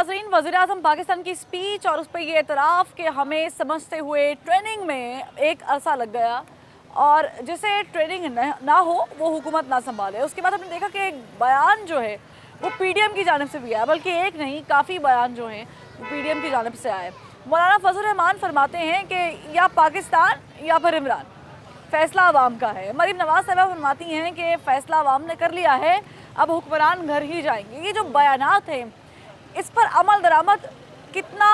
नाज़रीन, वज़ीर-ए-आज़म पाकिस्तान की स्पीच और उस पर ये एतराफ़ कि हमें समझते हुए ट्रेनिंग में एक अरसा लग गया और जिसे ट्रेनिंग ना हो वो हुकूमत ना संभाले। उसके बाद हमने देखा कि एक बयान जो है वो पीडीएम की जानिब से भी आया, बल्कि एक नहीं काफ़ी बयान जो हैं वो पीडीएम की जानिब से आए। मौलाना फजल रहमान फरमाते हैं कि या पाकिस्तान या फिर इमरान, फ़ैसला अवाम का है। मरीम नवाज़ साहिबा फरमाती हैं कि फ़ैसला अवाम ने कर लिया है, अब हुक्मरान घर ही जाएंगे। ये जो बयानात हैं इस पर अमल दरामद कितना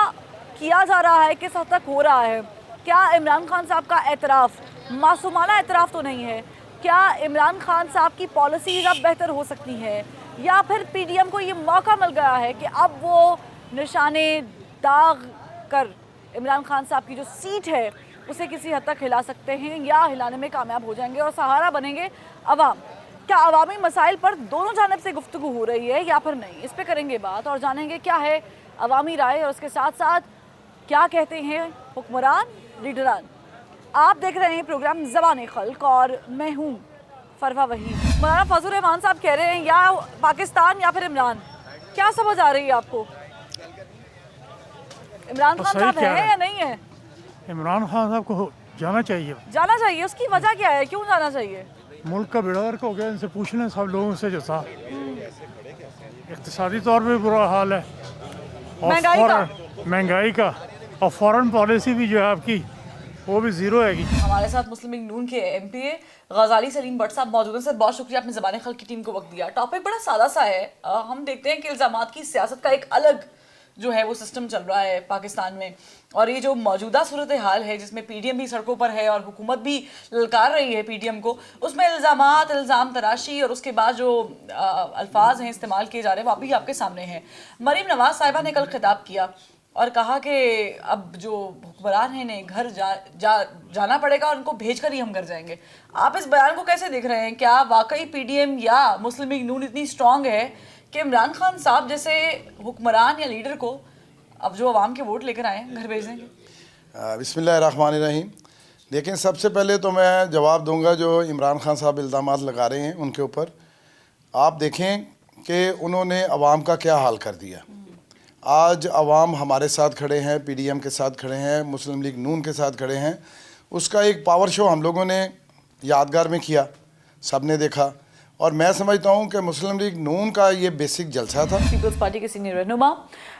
किया जा रहा है, किस हद तक हो रहा है? क्या इमरान खान साहब का एतराफ़ मासूमाना एतराफ़ तो नहीं है? क्या इमरान खान साहब की पॉलिसीज़ अब बेहतर हो सकती हैं, या फिर पीडीएम को ये मौका मिल गया है कि अब वो निशाने दाग कर इमरान खान साहब की जो सीट है उसे किसी हद तक हिला सकते हैं, या हिलाने में कामयाब हो जाएंगे और सहारा बनेंगे अवाम? क्या अवामी मसाइल पर दोनों जानिब से गुफ्तगू हो रही है या फिर नहीं? इस पे करेंगे बात और जानेंगे क्या है अवामी राय और उसके साथ साथ क्या कहते हैं हुक्मरान लीडरान। आप देख रहे हैं प्रोग्राम ज़बान खल्क और मैं हूँ फरवा वही। मौलाना फजल रहमान साहब कह रहे हैं या पाकिस्तान या फिर इमरान, क्या समझ आ रही है आपको? इमरान खान साहब है या नहीं है? इमरान खान साहब को जाना चाहिए। जाना चाहिए। उसकी वजह क्या है, क्यों जाना चाहिए? मुल्क का बेड़ा गर्क हो गया, इनसे पूछ लें सब लोगों से जो था। इक़्तिसादी तौर पे बुरा हाल है और महंगाई का और फॉरेन पॉलिसी भी जो है आपकी वो भी ज़ीरो है। हमारे साथ मुस्लिम लीग नून के एमपीए गजाली सलीम भट्ट साहब मौजूद हैं। सर बहुत शुक्रिया, आपने ज़बान खल्क की टीम को वक्त दिया। टॉपिक बड़ा सादा सा है। हम देखते हैं कि इल्ज़ामात की सियासत का एक अलग जो है वो सिस्टम चल रहा है पाकिस्तान में, और ये जो मौजूदा सूरत हाल है जिसमें पीडीएम भी सड़कों पर है और हुकूमत भी ललकार रही है पीडीएम को, उसमें इल्ज़ाम तराशी और उसके बाद जो अल्फाज हैं इस्तेमाल किए जा रहे हैं वो अभी आपके सामने हैं। मरीम नवाज़ साहिबा ने कल खिताब किया और कहा कि अब जो हुक्मरान हैं इन्हें घर जाना पड़ेगा और उनको भेज कर ही हम घर जाएंगे। आप इस बयान को कैसे देख रहे हैं? क्या वाकई पीडीएम या मुस्लिम लीग नून इतनी स्ट्रॉन्ग है कि इमरान खान साहब जैसे हुक्मरान या लीडर को अब जो अवाम के वोट लेकर आए घर भेज देंगे? बिस्मिल्लाहिर्रहमानिर्रहीम। देखें, सबसे पहले तो मैं जवाब दूंगा जो इमरान खान साहब इल्ज़ामात लगा रहे हैं उनके ऊपर। आप देखें कि उन्होंने अवाम का क्या हाल कर दिया। आज अवाम हमारे साथ खड़े हैं, पीडीएम के साथ खड़े हैं, मुस्लिम लीग नून के साथ खड़े हैं। उसका एक पावर शो हम लोगों ने यादगार में किया, सब ने देखा, और मैं समझता हूँ कि मुस्लिम लीग नून का ये बेसिक जलसा था। पीपल्स पार्टी के सीनियर रहनुमा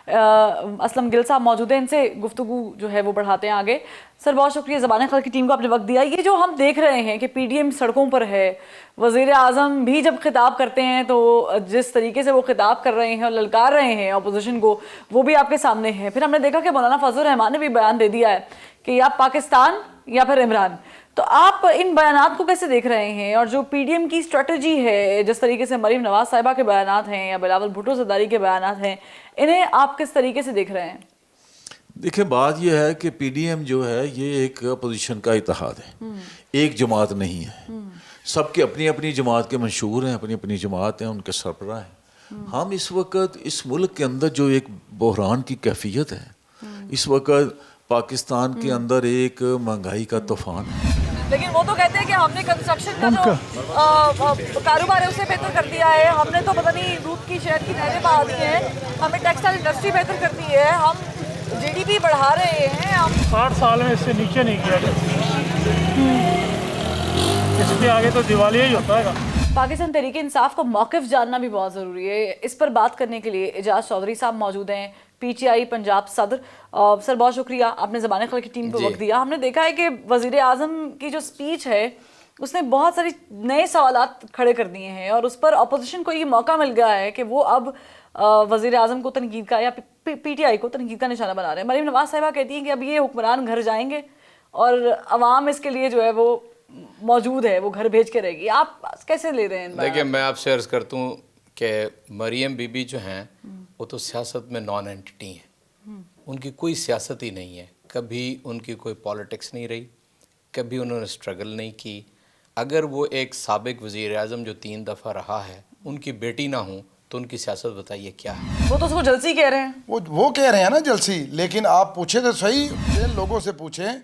असलम गिल साहब मौजूद हैं, इनसे गुफ्तगू जो है वो बढ़ाते हैं आगे। सर बहुत शुक्रिया, ज़बान खल्क की टीम को आपने वक्त दिया। ये जो हम देख रहे हैं कि पीडीएम सड़कों पर है, वज़ीर आज़म भी जब खिताब करते हैं तो जिस तरीके से वो खिताब कर रहे हैं और ललकार रहे हैं अपोजिशन को, वो भी आपके सामने है। फिर हमने देखा कि मौलाना फजल रहमान ने भी बयान दे दिया है कि या पाकिस्तान या फिर इमरान। तो आप इन बयानात को कैसे देख रहे हैं, और जो पीडीएम की स्ट्रेटजी है, जिस तरीके से मरीम नवाज साहिबा के बयानात हैं या बिलावल भुट्टो ज़रदारी के बयानात हैं, इन्हें आप किस तरीके से देख रहे हैं? देखिए, बात यह है कि पीडीएम जो है ये एक अपोजिशन का इत्तेहाद है, एक जमात नहीं है। सबके अपनी अपनी जमात के मंशूर हैं, अपनी अपनी जमात हैं, उनके सरबराह हैं। हम इस वक्त इस मुल्क के अंदर जो एक बहरान की कैफियत है, इस वक्त पाकिस्तान के अंदर एक महंगाई का तूफान है। लेकिन वो तो कहते हैं कि हमने कंस्ट्रक्शन का जो कारोबार है उसे बेहतर कर दिया है, हमने तो पता नहीं दूध की शहद की नहरें बहा दी हैं, हमने टेक्सटाइल इंडस्ट्री बेहतर कर दी है, हम जीडीपी बढ़ा रहे हैं। हम 60 साल में इससे नीचे नहीं गया, इसके आगे तो दिवालिया ही होता है। पाकिस्तान तहरीक इंसाफ का मौक़िफ़ जानना भी बहुत ज़रूरी है। इस पर बात करने के लिए एजाज चौधरी साहब मौजूद हैं, पीटीआई पंजाब सदर। सर बहुत शुक्रिया, आपने ज़बान खल्क की टीम को वक्त दिया। हमने देखा है कि वज़ीर आज़म की जो स्पीच है उसने बहुत सारी नए सवालात खड़े कर दिए हैं और उस पर अपोजिशन को ये मौका मिल गया है कि वो अब वज़ीर आज़म को तनकीद का या पीटीआई को तनकीद का निशाना बना रहे हैं। मरीम नवाज़ साहिबा कहती हैं कि अब ये हुक्मरान घर जाएंगे और अवाम इसके लिए जो है वो मौजूद है, वो घर भेज के रहेगी। आप कैसे ले रहे हैं? देखिए, मैं आपसे अर्ज़ करता हूँ कि मरियम बीबी जो हैं वो तो सियासत में नॉन एंटिटी हैं, उनकी कोई सियासत ही नहीं है, कभी उनकी कोई पॉलिटिक्स नहीं रही, कभी उन्होंने स्ट्रगल नहीं की। अगर वो एक साबिक वज़ीर आज़म जो 3 दफ़ा रहा है उनकी बेटी ना हो तो उनकी सियासत बताइए क्या है? वो तो उसको जलसी कह रहे हैं। वो कह रहे हैं ना जलसी, लेकिन आप पूछे तो सही, लोगों से पूछें।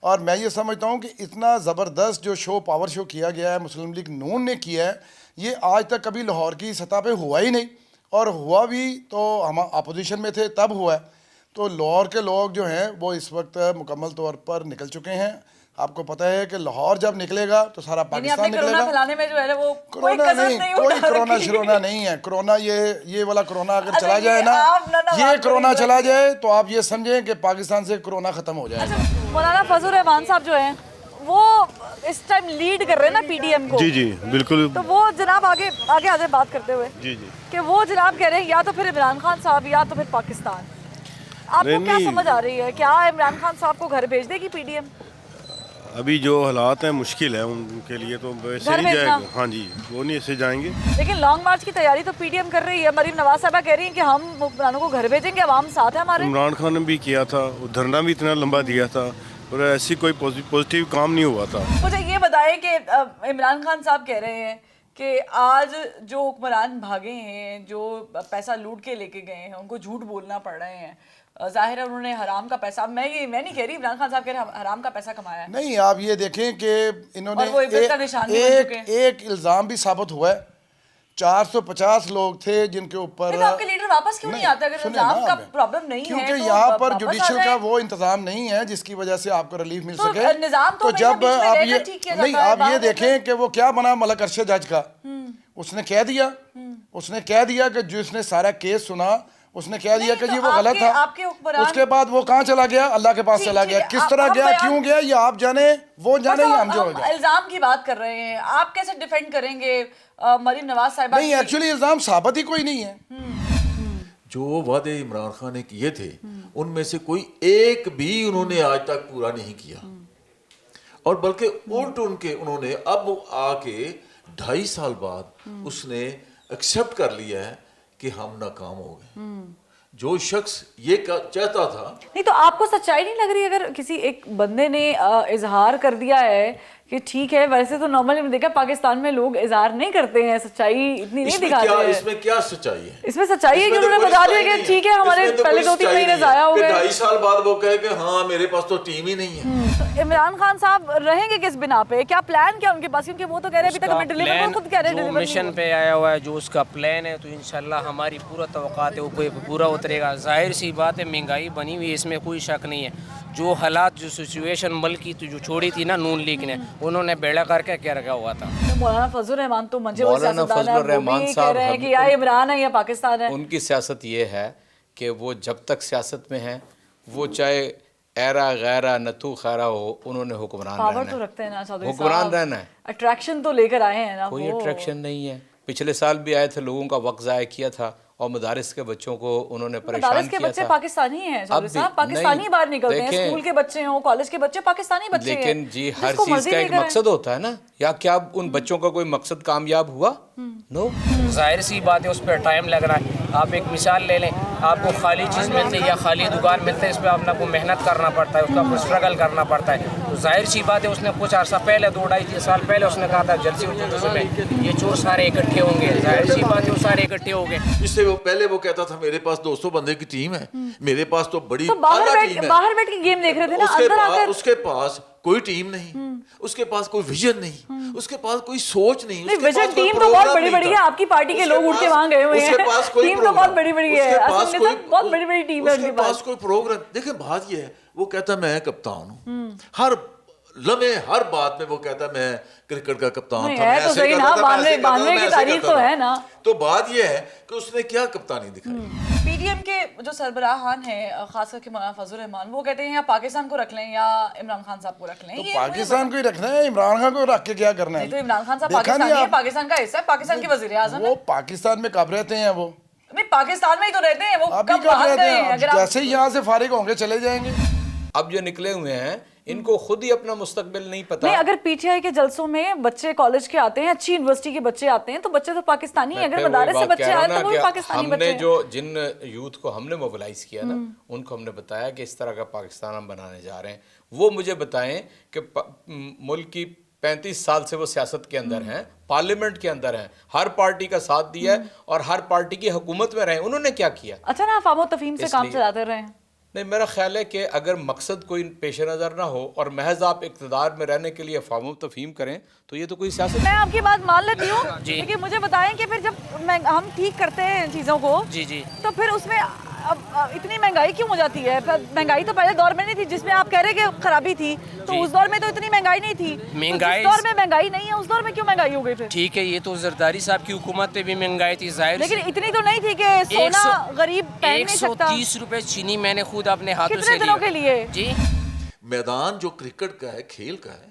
और मैं ये समझता हूँ कि इतना ज़बरदस्त जो शो पावर शो किया गया है मुस्लिम लीग नून ने किया है, ये आज तक कभी लाहौर की सतह पे हुआ ही नहीं। اور ہوا بھی تو ہم اپوزیشن میں تھے تب ہوا ہے. تو لاہور کے لوگ جو ہیں وہ اس وقت مکمل طور پر نکل چکے ہیں. آپ کو پتہ ہے کہ لاہور جب نکلے گا تو سارا پاکستان نکلے گا. پھیلانے میں جو ہے وہ کرونا نہیں, کوئی کرونا شرونا نہیں ہے. کرونا یہ والا کرونا اگر چلا جائے نا, یہ کرونا چلا جائے تو آپ یہ سمجھیں کہ پاکستان سے کرونا ختم ہو جائے گا. مولانا فضل الرحمان صاحب جو ہیں وہ اس ٹائم لیڈ کر رہے ہیں نا پی ڈی ایم کو. جی جی بالکل. تو وہ جناب آگے آ جائے بات کرتے ہوئے جی جی کہ وہ جناب کہہ رہے ہیں یا تو پھر عمران خان صاحب یا تو پھر پاکستان. آپ کو کیا سمجھ آ رہی ہے, کیا عمران خان صاحب کو گھر بھیج دے گی پی ڈی ایم؟ ابھی جو حالات ہیں مشکل ہے ان کے لیے, تو ویسے نہیں جائے گا. ہاں جی, وہ نہیں ایسے جائیں گے. لیکن لانگ مارچ کی تیاری تو پی ڈی ایم کر رہی ہے. مریم نواز صاحبہ کہہ رہی ہیں کہ ہم حکمرانوں کو گھر بھیجیں گے, عوام ساتھ ہے ہمارے. عمران خان نے بھی کیا تھا, دھرنا بھی اتنا لمبا دیا تھا, اور ایسی کوئی پازیٹیو کام نہیں ہوا تھا. مجھے یہ بتائیں کہ عمران خان صاحب کہہ رہے ہیں کہ آج جو حکمران بھاگے ہیں, جو پیسہ لوٹ کے لے کے گئے ہیں, ان کو جھوٹ بولنا پڑ رہے ہیں. ظاہر ہے انہوں نے حرام کا پیسہ, میں نہیں کہہ رہی, عمران خان صاحب کہہ رہے ہیں حرام کا پیسہ کمایا ہے. نہیں, آپ یہ دیکھیں کہ انہوں اور وہ عبرت کا نشان بھی بن چکے ہیں. ایک الزام بھی ثابت ہوا ہے. 450 لوگ تھے جن کے اوپر. آپ کے لیڈر واپس کیوں نہیں آتے اگر الزام کا پرابلم نہیں ہے؟ کیونکہ یہاں پر جوڈیشل کا وہ انتظام نہیں ہے جس کی وجہ سے آپ کو ریلیف مل سکے. تو جب آپ یہ دیکھیں کہ وہ کیا بنا ملک ارشد جج کا, اس نے کہہ دیا کہ جس نے سارا کیس سنا اس نے کہہ دیا کہ جی وہ غلط تھا. اس کے بعد وہ کہاں چلا گیا؟ اللہ کے پاس چلا گیا. کس طرح گیا, کیوں گیا, یہ آپ جانے, وہ جانے, یہ ہم جو ہو جائے. الزام کی بات کر رہے ہیں, آپ کیسے ڈیفینڈ کریں گے مریم نواز صاحبہ؟ نہیں, ایکچولی الزام ثابت ہی کوئی نہیں ہے. جو وعدے عمران خان نے کیے تھے ان میں سے کوئی ایک بھی انہوں نے آج تک پورا نہیں کیا, اور بلکہ الٹ انہوں نے اب آ کے 2.5 سال بعد اس نے ایکسیپٹ کر لیا ہے کہ ہم ناکام ہو گئے. جو شخص یہ چاہتا تھا. نہیں تو آپ کو سچائی نہیں لگ رہی اگر کسی ایک بندے نے اظہار کر دیا ہے کہ ٹھیک ہے, ویسے تو نارملی ہم دیکھا پاکستان میں لوگ اظہار نہیں کرتے ہیں, سچائی اتنی نہیں دکھاتے ہیں. اس میں کیا سچائی ہے؟ اس میں سچائی ہے کہ انہوں نے بتا دیا کہ ٹھیک ہے ہمارے پہلے 2-3 مہینے ضائع ہو گئے. 2.5 سال بعد وہ کہے کہ ہاں میرے پاس تو ٹیم ہی نہیں ہے. عمران خان صاحب رہیں گے کس بنا پہ, کیا پلان کیا ان کے پاس, کیونکہ وہ تو کہہ رہے ابھی تک ہمیں ڈیلیور, وہ خود کہہ رہے ہیں جو مشن پہ آیا ہوا ہے, جو اس کا پلان ہے, تو انشاءاللہ ہماری پورا توقعات ہے وہ پورا اترے گا. ظاہر سی بات ہے مہنگائی بنی ہوئی ہے, اس میں کوئی شک نہیں ہے. جو حالات, جو سچویشن ملک کی جو چھوڑی تھی نا نون لیگ نے, انہوں نے بیڑا کر کے کیا رکھا ہوا تھا. مولانا فضل الرحمان تو منجے ہوئے سیاستدان ہیں, وہ بھی کہہ رہے ہیں کہ یا عمران ہے یا پاکستان ہے. ان کی سیاست یہ ہے کہ وہ جب تک سیاست میں ہیں, وہ چاہے ایرا غیرہ نتو خیرہ ہو, انہوں نے حکمران رہنا ہے. پاور تو رکھتے ہیں نا چودھری صاحب, حکمران رہنا ہے. اٹریکشن تو لے کر آئے ہیں نا. کوئی اٹریکشن نہیں ہے. پچھلے سال بھی آئے تھے, لوگوں کا وقت ضائع کیا تھا, اور مدارس کے بچوں کو انہوں نے پریشان کیا تھا. مدارس کے بچے پاکستانی ہیں چودھری صاحب, پاکستانی باہر نکلتے ہیں, اسکول کے بچے ہوں, کالج کے بچے پاکستانی بچے ہیں. لیکن جی ہر چیز کا ایک مقصد ہوتا ہے نا, یا کیا ان بچوں کا کوئی مقصد کامیاب ہوا؟ نو. ظاہر سی بات ہے اس پہ ٹائم لگ رہا ہے. آپ ایک مثال لے لیں, آپ کو خالی چیز ملتی ہے یا خالی دکان ملتے ہے, اس پہ آپ کو محنت کرنا پڑتا ہے, اس کا کو اسٹرگل کرنا پڑتا ہے. تو ظاہر سی بات ہے اس نے کچھ عرصہ پہلے 2-2.5 سال پہلے اس نے کہا تھا جلسی میں یہ چور سارے اکٹھے ہوں گے. ظاہر سی بات ہے وہ سارے اکٹھے ہو گئے. اس سے وہ پہلے وہ کہتا تھا میرے پاس 200 بندے کی ٹیم ہے, میرے پاس تو بڑی باہر بیٹھ کے گیم دیکھ رہے تھے نا, اندر آ کر اس کے پاس کوئی ٹیم نہیں, اس کے پاس کوئی ویژن نہیں, اس کے پاس کوئی سوچ نہیں. ویژن ٹیم تو بہت بڑی بڑی ہے, آپ کی پارٹی کے لوگ اٹھ کے وہاں گئے ہوئے ہیں, ٹیم تو بہت بڑی بڑی ہے, بہت بڑی بڑی ٹیم ہے اس کے پاس کوئی پروگرام. دیکھیں بات یہ ہے, وہ کہتا میں کپتان ہوں, ہر لمحے ہر بات میں وہ کہتا میں کرکٹ کا کپتان تھا, ہے تو صحیح نا, 92 کی تاریخ تو ہے نا. تو بات یہ ہے کہ اس نے کیا کپتانی دکھائی. پی ڈی ایم کے جو سربراہان ہیں, خاص کر کے مولانا فضل الرحمان, وہ کہتے ہیں یا پاکستان کو رکھ لیں یا عمران خان صاحب کو رکھ لیں. تو پاکستان کو ہی رکھنا ہے, عمران خان کو رکھ کے کیا کرنا ہے؟ تو عمران خان صاحب پاکستانی ہے, پاکستان کا حصہ ہے, پاکستان کے وزیر اعظم ہیں. وہ پاکستان میں کب رہتے ہیں؟ وہ پاکستان میں ہی تو رہتے ہیں, وہ ابھی کب کب باہر رہتے گئے ہیں؟ ہیں؟ جیسے ہی یہاں سے فارغ ہوں گے چلے جائیں گے. اب جو نکلے ہوئے ہیں ان کو خود ہی اپنا مستقبل نہیں پتا. نہیں, اگر پی ٹی آئی کے جلسوں میں بچے کالج کے آتے ہیں, اچھی یونیورسٹی کے بچے آتے ہیں, تو بچے تو پاکستانی ہیں. اگر مدارس سے بچے آئے تو وہ بھی پاکستانی بچے ہیں. ہم نے جو جن یوتھ کو ہم نے موبلائز کیا نا, ان کو ہم نے بتایا کہ اس طرح کا پاکستان ہم بنانے جا رہے ہیں. وہ مجھے بتائیں کہ ملک کی 35 سال سے وہ سیاست کے اندر ہیں, پارلیمنٹ کے اندر ہیں, ہر پارٹی کا ساتھ دیا ہے اور ہر پارٹی کی حکومت میں رہے, انہوں نے کیا کیا؟ اچھا نا, افہام و تفہیم سے کام چلاتے رہے ہیں. نہیں، میرا خیال ہے کہ اگر مقصد کوئی پیش نظر نہ ہو اور محض آپ اقتدار میں رہنے کے لیے فہم و تفہیم کریں تو یہ تو کوئی سیاست میں آپ کی بات مان لیتی ہوں لیکن مجھے بتائیں کہ پھر جب ہم ٹھیک کرتے ہیں ان چیزوں کو تو پھر اس میں اب اتنی مہنگائی کیوں ہو جاتی ہے؟ مہنگائی تو پہلے دور میں نہیں تھی جس میں آپ کہہ رہے کہ خرابی تھی، تو اس دور میں تو اتنی مہنگائی نہیں تھی. مہنگائی اس دور میں مہنگائی نہیں ہے، اس دور میں کیوں مہنگائی ہو گئی پھر؟ ٹھیک ہے، یہ تو زرداری صاحب کی حکومت پہ بھی مہنگائی تھی ظاہر، لیکن اتنی تو نہیں تھی کہ سونا غریب پہن نہیں سکتا. 130 روپے چینی میں نے خود اپنے ہاتھوں سے کتنے دنوں کے لیے؟ جی میدان جو کرکٹ کا ہے، کھیل کا ہے،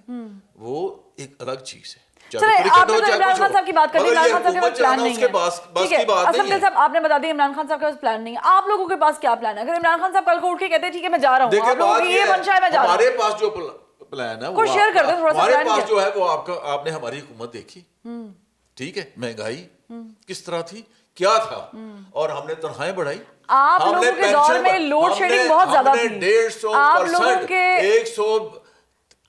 وہ ایک الگ چیز ہے. چلے آپ نے تو عمران خان صاحب کی بات کر لی، عمران خان صاحب کے پاس پلان نہیں ہے. ٹھیک ہے، اسلم دل صاحب آپ نے بتا دیا عمران خان صاحب کے پاس پلان نہیں ہے. آپ لوگوں کے پاس کیا پلان ہے؟ اگر عمران خان صاحب کل کو اٹھ کے کہتے ہیں ٹھیک ہے میں جا رہا ہوں، آپ لوگوں کی یہ منشا ہے میں جا رہا ہوں، ہمارے پاس جو پلان ہے کوئی شیئر کر دیں تھوڑا سا. ہمارے پاس جو ہے وہ آپ نے ہماری حکومت دیکھی، ٹھیک ہے، مہنگائی کس طرح تھی، کیا تھا، اور ہم نے تنخواہیں بڑھائی. آپ لوگوں کے دور میں لوڈ شیڈنگ بہت زیادہ تھی. 150%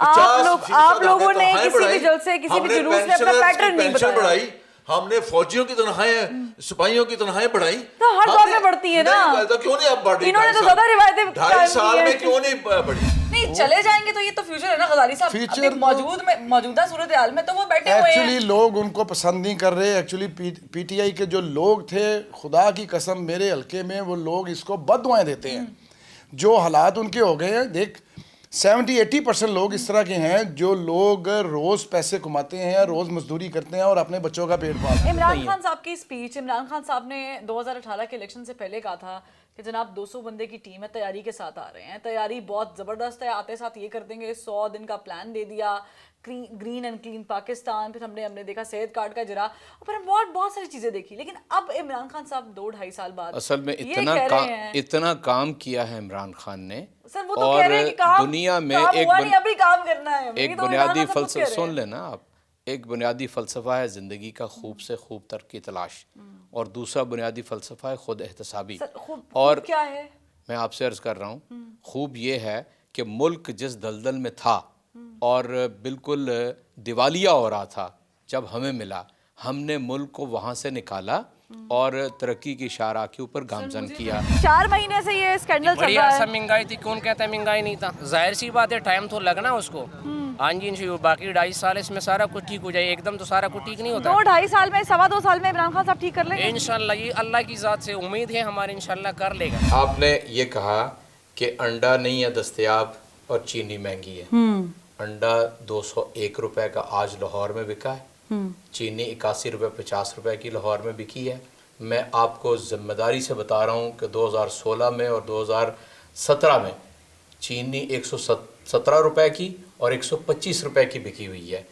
آپ لوگوں نے کسی بھی جلسے کسی بھی جلوس میں اپنا پیٹرن نہیں بتایا. ہم نے فوجیوں کی تنخواہیں، سپاہیوں کی تنخواہیں بڑھائی. تو ہر دور میں بڑھتی ہے نا. کیوں نہیں اب بڑھ رہی؟ انہوں نے تو زیادہ روایتیں 2.5 سال میں کیوں نہیں بڑھی؟ نہیں چلے جائیں گے تو یہ تو فیوچر ہے نا غزالی صاحب. موجودہ صورتحال میں تو وہ بیٹھے ہوئے ہیں. ایکچولی لوگ ان کو پسند نہیں کر رہے. ایکچولی پی ٹی آئی کے جو لوگ تھے، خدا کی قسم میرے حلقے میں وہ لوگ اس کو بد دعائیں دیتے ہیں. جو حالات ان کے ہو گئے ہیں، دیکھ 70-80% لوگ اس طرح کے ہیں جو لوگ روز پیسے کماتے ہیں، روز مزدوری کرتے ہیں اور اپنے بچوں کا پیٹ پالتے ہیں. عمران خان صاحب کی سپیچ، عمران خان صاحب نے 2018 کے الیکشن سے پہلے کہا تھا کہ جناب 200 بندے کی ٹیم ہے، تیاری کے ساتھ آ رہے ہیں، تیاری بہت زبردست ہے، آتے ساتھ یہ کر دیں گے. 100 دن کا پلان دے دیا، گرین اینڈ کلین پاکستان. پھر ہم نے دیکھا صحت کارڈ کا اجرا، اور پھر ہم بہت ساری چیزیں دیکھی. لیکن اب عمران خان صاحب 2-2.5 سال بعد اصل میں اتنا کام کیا ہے عمران خان نے، سر وہ تو کہہ رہے ہیں کہ کام دنیا میں ابھی کام کرنا ہے. ایک بنیادی فلسفہ سن لینا آپ، ایک بنیادی فلسفہ ہے زندگی کا خوب سے خوب تر کی تلاش، اور دوسرا بنیادی فلسفہ ہے خود احتسابی. اور کیا ہے؟ میں آپ سے عرض کر رہا ہوں، خوب یہ ہے کہ ملک جس دلدل میں تھا اور بالکل دیوالیہ ہو رہا تھا، جب ہمیں ملا ہم نے ملک کو وہاں سے نکالا اور ترقی کی شاہراہ کے اوپر گامزن کیا. 4 مہینے سے یہ اسکینڈل چل بڑی رہا ہے. ایسا مہنگائی تھی، کون کہتا ہے مہنگائی نہیں تھا؟ ظاہر سی بات ہے ٹائم تو لگنا اس کو. ہاں جی، باقی 2.5 سال اس میں سارا کچھ ٹھیک ہو جائے، ایک دم تو سارا کچھ ٹھیک نہیں ہوتا. 2-2.5 سال میں 2.25 سال میں عمران خان صاحب ٹھیک کر لیں گے انشاءاللہ. یہ اللہ کی ذات سے امید ہے ہمارے، انشاءاللہ کر لے گا. آپ نے یہ کہا کہ انڈا نہیں ہے دستیاب اور چینی مہنگی ہے. انڈا 201 روپے کا آج لاہور میں بکا ہے، چینی 81 روپے 50 روپے کی لاہور میں بکی ہے. میں آپ کو ذمہ داری سے بتا رہا ہوں کہ 2016 میں اور 2017 میں چینی 117 روپے کی اور 125 روپے کی بکی ہوئی ہے.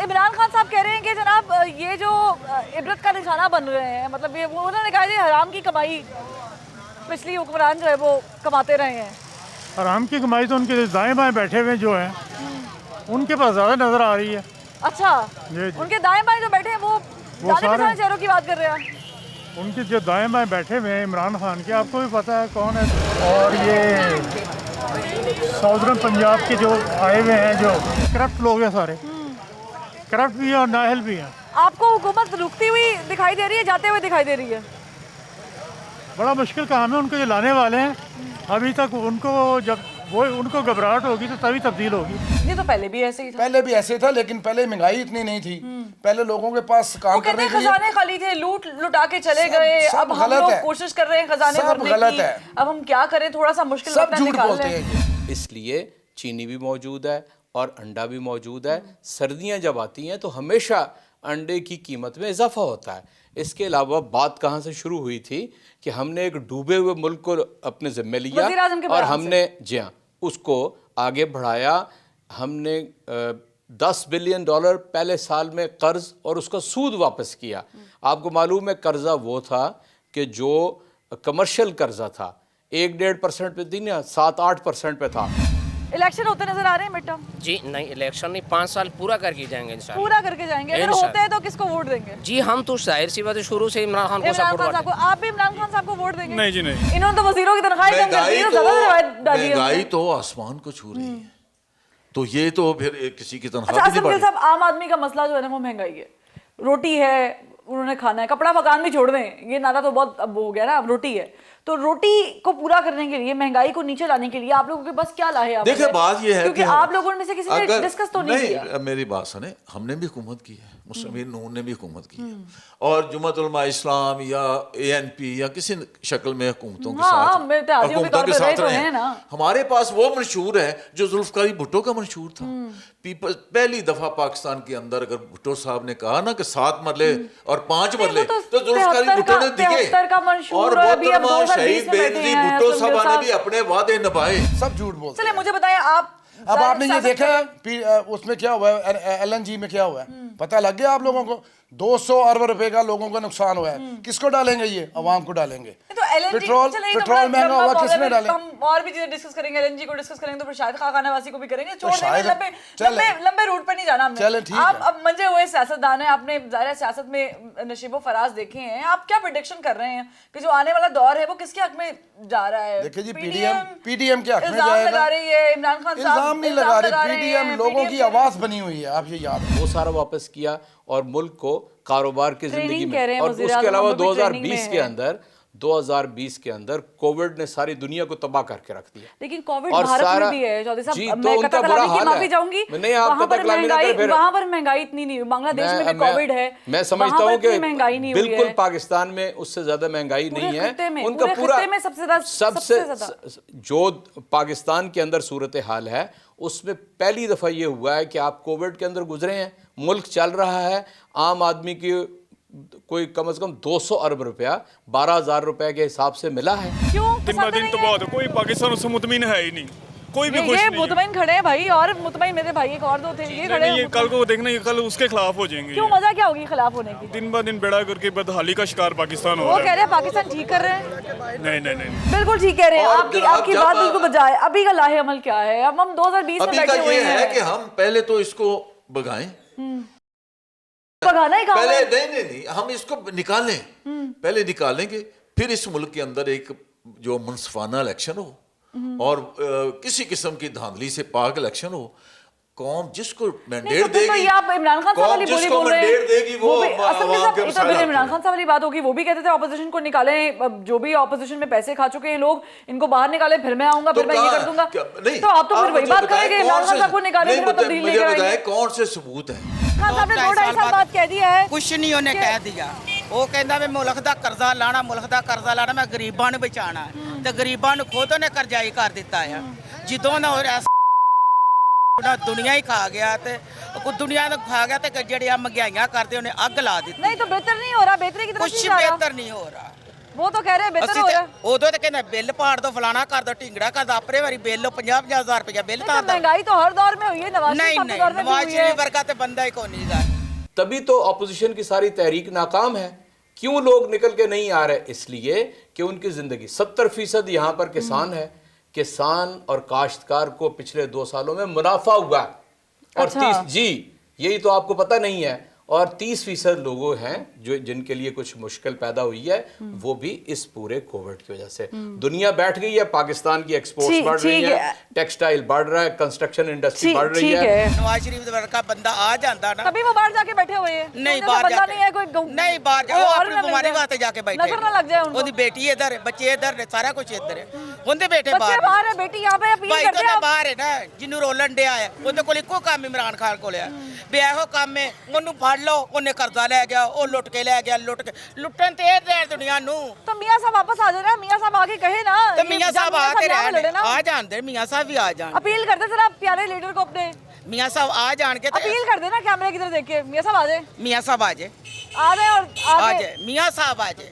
عمران خان صاحب کہہ رہے ہیں کہ جناب یہ جو عبرت کا نشانہ بن رہے ہیں، مطلب یہ انہوں نے کہا کہ حرام کی کمائی پچھلی حکمران جو ہے وہ کماتے رہے ہیں. حرام کی کمائی تو ان کے دائیں بائیں بیٹھے ہوئے جو ہیں ان کے پاس زیادہ نظر آ رہی ہے. اچھا، ان کے دائیں بائیں جو بیٹھے ہیں وہ جانے پہچانے چہروں کی بات کر رہے ہیں. ان کے جو دائیں بائیں بیٹھے ہوئے ہیں عمران خان کے، آپ کو بھی پتہ ہے کون ہے. اور یہ ساؤدرن پنجاب کے جو آئے ہوئے ہیں جو کرپٹ لوگ ہیں، سارے کرپٹ بھی ہیں اور نااہل بھی ہیں. آپ کو حکومت رکتی ہوئی دکھائی دے رہی ہے، جاتے ہوئے دکھائی دے رہی ہے؟ بڑا مشکل کام ہے. ان کو جو لانے والے ہیں ابھی تک ان کو جب وہ ان کو گھبراہٹ ہوگی تو تبھی تبدیل ہوگی. یہ تو پہلے بھی ایسے ہی تھا. پہلے بھی ایسے تھا، لیکن پہلے مہنگائی اتنی نہیں تھی. پہلے لوگوں کے پاس کام کرنے کے لیے خزانے خالی تھے، لوٹا کے چلے گئے. اب ہم لوگ کوشش کر رہے ہیں خزانے بھرنے کی. اب ہم کیا کریں، تھوڑا سا مشکل سب جھوٹ بولتے ہیں. اس لیے چینی بھی موجود ہے اور انڈا بھی موجود ہے. سردیاں جب آتی ہیں تو ہمیشہ انڈے کی قیمت میں اضافہ ہوتا ہے. اس کے علاوہ بات کہاں سے شروع ہوئی تھی کہ ہم نے ایک ڈوبے ہوئے ملک کو اپنے ذمہ لیا اور ہم نے جی ہاں اس کو آگے بڑھایا. ہم نے $10 بلین پہلے سال میں قرض اور اس کا سود واپس کیا. آپ کو معلوم ہے قرضہ وہ تھا کہ جو کمرشل قرضہ تھا 1-1.5% پہ تھی نا، 7-8% پہ تھا. इलेक्शन होते नजर आ रहे हैं मिड टर्म? जी नहीं, इलेक्शन नहीं, 5 साल पूरा करके जाएंगे इंशाल्लाह। पूरा करके जाएंगे। अगर इंशाल्लाह। होते हैं तो किसको वोट देंगे? जी हम तो जाहिर सी बात है शुरू से इमरान खान को इमरान सपोर्ट खान करते साहब को। आप भी इमरान खान साहब को वोट देंगे? नहीं जी नहीं। इन्होंने तो वजीरों की तनख्वाही कम कर दी है, ज्यादा रिवायत डाली है महंगाई उन्होंने। तो आसमान को छू रही है, तो ये तो फिर किसी की अच्छा तनख्वाह भी नहीं असम बढ़ी। साहब, आम आदमी का मसला जो है ना वो महंगाई है। रोटी है, उन्होंने खाना है, कपड़ा मकान भी छोड़ दें, ये नारा तो बहुत अब हो गया ना, अब रोटी है। तो रोटी को पूरा करने के लिए, महंगाई को नीचे लाने के लिए आप लोगों के पास क्या लाए आप? देखिए बात ये है क्योंकि कि आप लोगों में से किसी ने डिस्कस तो नहीं किया। मेरी बात सुने, हमने भी हुकूमत की है, मुस्लिम नून ने भी हुकूमत की है, और जुम्मत उलमा इस्लाम या ANP या किसी शक्ल में हुकूमतों के हाँ, साथ हम इत्तेहादियों के तौर पे रहे तो रहे हैं ना। हमारे पास वो मंशूर है जो जुल्फकार भुट्टो का मंशूर था। पहली दफा पाकिस्तान के अंदर अगर भुट्टो साहब ने कहा ना कि 7 मरले और 5 मरले, तो जुल्फकार भुट्टो ने दिए, 73 का मंशूर और है, अभी हम मोहतरमा 2020 शहीद में बैठे बेनजीर हैं, भुट्टो सुखदेव साहब ने साहब। भी अपने वादे निभाए। सब झूठ बोलते चलिए हैं। मुझे बताएं आप, अब आपने ये सियासत देखा उसमें क्या हुआ है, LNG में क्या हुआ है, पता लग गया आप लोगों को? 200 अरब रुपए का लोगों का नुकसान हुआ है। किसको डालेंगे? ये अवाम को डालेंगे। तो LNG पेट्रोल चलिए, ये तो पेट्रोल बड़ा महंगा लंबा हुआ, मौला किसने है, डाले? हम और भी चीजें डिस्कस करेंगे, LNG को डिस्कस करेंगे तो फिर शायद खानावासी को भी करेंगे। छोड़ देंगे, शायद- लंबे चलें। लंबे लंबे रूट पे नहीं जाना हमने। चलें, ठीक आप है। अब मंजे हुए सियासतदान हैं, आपने ज़ाहिर है सियासत में नशीबो फराज देखे हैं, आप क्या प्रेडिक्शन कर रहे हैं कि जो आने वाला दौर है वो किसके हक में जा रहा है? देखिए जी, PDM के हक में इल्जाम जाएगा। लगा रही है इमरान खान साहब, इल्जाम नहीं लगा रहे, हैं, PDM लोगों की PDM आवाज बनी हुई है, आप ये याद रखें। वो सारा वापस किया और मुल्क को कारोबार की ट्रेनिंग जिंदगी कह रहे में, हैं और वज़ीर उसके आज़म, अलावा हम लोग भी ट्रेनिंग 2020 में के हैं। अंदर 2020 के अंदर कोविड ने सारी दुनिया को तबाह करके रख दिया। लेकिन कोविड और भारत सारा- में भी है चौधरी जी, साहब। तो मैं उनका कतल बुरा की हाल माफी है। चाहूंगी, नहीं, आप वहां पर कतल नहीं महंगाई, फिर- वहां पर महंगाई इतनी नहीं हुई। बांग्लादेश में भी कोविड है, मैं समझता वहां हूँ पर कि इतनी महंगाई नहीं हुई बिल्कुल है। पाकिस्तान में उससे ज्यादा महंगाई पूरे नहीं है। खित्ते में- उनका पूरे पूरा खित्ते में सबसे ज्यादा जो पाकिस्तान के अंदर सूरत हाल है उसमें पहली दफा ये हुआ है कि आप कोविड के अंदर गुजरे हैं, मुल्क चल रहा है, आम आदमी की कोई कम से कम 200 अरब रुपया 12,000 रुपए के हिसाब से मिला है। क्यों दिन ब दिन तो बहुत, कोई पाकिस्तान उससे मुतमिन है ही नहीं, कोई भी खुश ये नहीं है। मुतमईन खड़े हैं भाई, और मुतमईन मेरे भाई एक और दो थे, ये खड़े नहीं, ये हैं। कल को देखना, ये कल उसके खिलाफ हो जाएंगे। क्यों, ये। वजह क्या होगी खिलाफ होने की? दिन ब दिन बेड़ा करके बदहाली का शिकार पाकिस्तान हो वो रहा कह है। रहे हैं पाकिस्तान ठीक कर रहे हैं। नहीं नहीं नहीं, बिल्कुल ठीक कह रहे हैं, और आपकी जनाब, आपकी जब बात बिल्कुल बजाय। अभी का लाहे अमल क्या है? अब हम 2020 में अभी का बैठे हुए ये है कि हैं, हम पहले तो इसको भगाएं, भगाना ही काम पहले है। नहीं, हम इसको निकालें, पहले निकालेंगे, फिर इस मुल्क के अंदर एक जो मुनसफाना इलेक्शन हो और किसी किस्म की धांधली से पाक इलेक्शन हो। कौम जिसको नहीं, मैंडेट तो फिर तो देगी, ये आप इमरान खान साहब कौम वाली बोली जिसको बोल रहे हैं। मैंडेट देगी वो भी असल में आवाम साहब, के ये तो मसाइल फिर हल इमरान करेगी। खान साहब वाली बात होगी। वो भी कहते थे ऑपोजिशन को निकालें, अब जो भी ऑपोजिशन में पैसे खा चुके हैं लोग, इनको बाहर निकालें, फिर मैं आऊंगा, फिर मैं ये कर दूंगा। नहीं, तो आप तो फिर वही मुझे बात बताएं करेंगे, इमरान खान साहब को निकालें, फिर वो तब्दीली लेकर मुझे बताएं आएंगे। कौन से सबूत हैं? खान साहब ने 2-2.5 साल बाद कह दिया है ਕੁਛ ਨਹੀਂ ਉਹਨੇ ਕਹਿ ਦਿਆ। ਉਹ ਕਹਿੰਦਾ ਵੀ ਮੁਲਕ ਦਾ ਕਰਜ਼ਾ ਲਾਣਾ, ਮੁਲਕ ਦਾ ਕਰਜ਼ਾ ਲਾਣਾ, ਮੈਂ ਗਰੀਬਾਂ ਨੂੰ ਬਚਾਣਾ ਤੇ ਗਰੀਬਾਂ ਨੂੰ ਖੁਦ ਉਹਨੇ ਕਰਜ਼ਾਈ ਕਰ ਦਿੱਤਾ ਆ। ਜਦੋਂ ਨਾ ਉਹ ਦੁਨੀਆ ਹੀ ਖਾ ਗਿਆ ਤੇ ਕੋਈ ਦੁਨੀਆ ਨੂੰ ਖਾ ਗਿਆ ਤੇ ਜਿਹੜੇ ਆ ਮਹਿੰਗਾਈਆਂ ਕਰਦੇ ਉਹਨੇ ਅੱਗ ਲਾ ਦਿੱਤੀ। नहीं तो बेहतर नहीं हो रहा, बेहतरी की तरफ ਕੁਛ नहीं जा रहा। ਬਿਹਤਰ ਨਹੀਂ ਹੋ ਰਿਹਾ। वो तो कह रहे हैं बेहतर ਅਸੀਂ हो ਤੇ रहा है। ਉਦੋਂ ਤੇ ਕਹਿੰਦਾ ਬਿੱਲ ਪਾੜ ਦੋ, ਫਲਾਣਾ ਕਰ ਦੋ, ਢਿੰਗੜਾ ਕਰ ਦੋ, ਆਪਰੇ ਵਾਰੀ ਬਿੱਲ 50,000 ਰੁਪਇਆ ਬਿੱਲ नहीं, तो ਤਾਂ महंगाई तो हर दौर में हुई है, नवाज ਨਹੀਂ शरीफ साहब के ਨਹੀਂ दौर में भी ਨਵਾਜ਼ हुई है। ਸ਼ਰੀफ ਵਰਗਾ ਤੇ ਬੰਦਾ ਹੀ ਕੋਈ ਨਹੀਂ ਗਾ। तभी तो अपोजिशन की सारी तहरीक नाकाम है। क्यों लोग निकल के नहीं आ रहे? इसलिए कि उनकी जिंदगी 70% यहाँ पर किसान है, किसान और काश्तकार को पिछले 2 सालों में मुनाफा हुआ और अच्छा। 30 जी यही तो आपको पता नहीं है। और 30% लोगों हैं जो जिनके लिए कुछ मुश्किल पैदा हुई है, वो भी इस पूरे कोविड की वजह से। दुनिया बैठ गई है, पाकिस्तान की एक्सपोर्ट्स ठीक- बढ़ रही ठीक है, है। टेक्सटाइल बढ़ रहा है, कंस्ट्रक्शन इंडस्ट्री बढ़ रही ठीक है। है, ਨਵਾਜ਼ ਸ਼ਰੀਫ ਦੇ ਵਰਗਾ ਬੰਦਾ ਆ ਜਾਂਦਾ ਨਾ, तभी वो बाहर जाके बैठे हुए हैं। नहीं, उनका बाहर बंदा जाके- नहीं है कोई नहीं बाहर कोई जाओ, और अपनी ना मिल बीमारी जाए। वास्ते जाके बैठे नजर ना लग जाए उनको। ਉਹਦੀ ਬੇਟੀ ਇੱਧਰ ਹੈ, ਬੱਚੇ ਇੱਧਰ ਨੇ, ਸਾਰਾ ਕੁਝ ਇੱਧਰ ਹੈ, ਹੁੰਦੇ ਬੈਠੇ बच्चे ਬਾਹਰ बाहर है, बेटी यहाँ पे अपील ਭਾਈ करते ਤਾਂ हैं। ਬਾਹਰ ਹੈ ਨਾ, ਜਿਹਨੂੰ ਰੋਲਣ ਡਿਆ ਹੈ, ਉਹਦੇ ਕੋਲ ਇੱਕੋ ਕੰਮ ਇਮਰਾਨ ਖਾਨ ਕੋਲ ਹੈ ਵੀ ਇਹੋ ਕੰਮ ਹੈ, ਉਹਨੂੰ ਫੜ ਲਓ, ਉਹਨੇ ਕਰਜ਼ਾ ਲੈ ਗਿਆ, ਉਹ ਲੁੱਟ ਕੇ ਲੈ ਗਿਆ, ਲੁੱਟਣ ਤੇ ਇਹ ਦੇ ਦੁਨੀਆ ਨੂੰ। तो मियाँ साहब वापस आ जाए ना, मियाँ साहब आके कहे ना, ਤੇ ये ਮੀਆਂ ਸਾਹਿਬ ਆ ਕੇ यहाँ पे लड़े ਰਹਿਣ, ना। ਆ ਜਾਂਦੇ ਮੀਆਂ ਸਾਹਿਬ ਵੀ ਆ ਜਾਣ, अपील करते सर आप प्यारे लीडर को अपने, ਮੀਆਂ ਸਾਹਿਬ ਆ ਜਾਣ ਕੇ ਤੇ अपील कर देना कैमरे की तरफ देख के, मियाँ साहब आ जाए, ਮੀਆਂ ਸਾਹਿਬ ਆ ਜਾਏ, आ जाए और ਆ आगे ਜਾਏ, ਮੀਆਂ ਸਾਹਿਬ ਆ ਜਾਏ।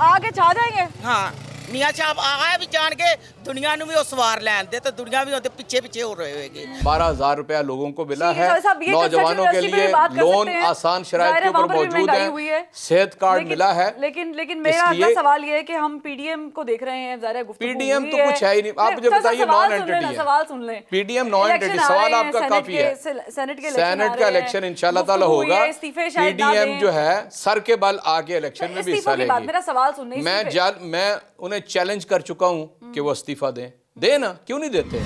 आगे छा जाएंगे। ਹਾਂ ਮੀਆਂ ਸਾਹਿਬ ਆਇਆ ਵੀ ਜਾਣ ਕੇ ਦੁਨੀਆ ਨੂੰ ਵੀ ਉਹ ਸਵਾਰ ਲੈਣ ਦੇ ਤੇ ਦੁਨੀਆ ਵੀ ਉਹਦੇ ਪਿੱਛੇ ਪਿੱਛੇ ਹੋ ਰਹੇ ਹੋਏਗੀ। 12,000 रुपया लोगों को मिला है, साहब, ये नौजवानों के कंस्ट्रक्शन लिए इंडस्ट्री पे बात कर लोन सकते हैं। आसान शराइत ज़ाहिर के है, वहाँ ऊपर पर भी मौजूद महंगाई हुई है, है। सेहत कार्ड मिला है। लेकिन मेरा अगला सवाल ये है कि हम पीडीएम को देख रहे हैं, ज़ाहिर है गुफ्तगू पीडीएम हुई तो कुछ है ही नहीं। आप मुझे बताइए, नॉन एंटिटी है। सवाल सुन लें। पीडीएम नॉन एंटिटी, सवाल आपका काफी है। सेनेट का इलेक्शन इंशाल्लाह ताला होगा, पीडीएम जो है सर के बल आगे इलेक्शन में भी हिस्सा लेगी। मेरा सवाल सुनने, मैं उन्हें चैलेंज कर चुका हूं कि वो इस्तीफा दें, दे ना, क्यों नहीं देते?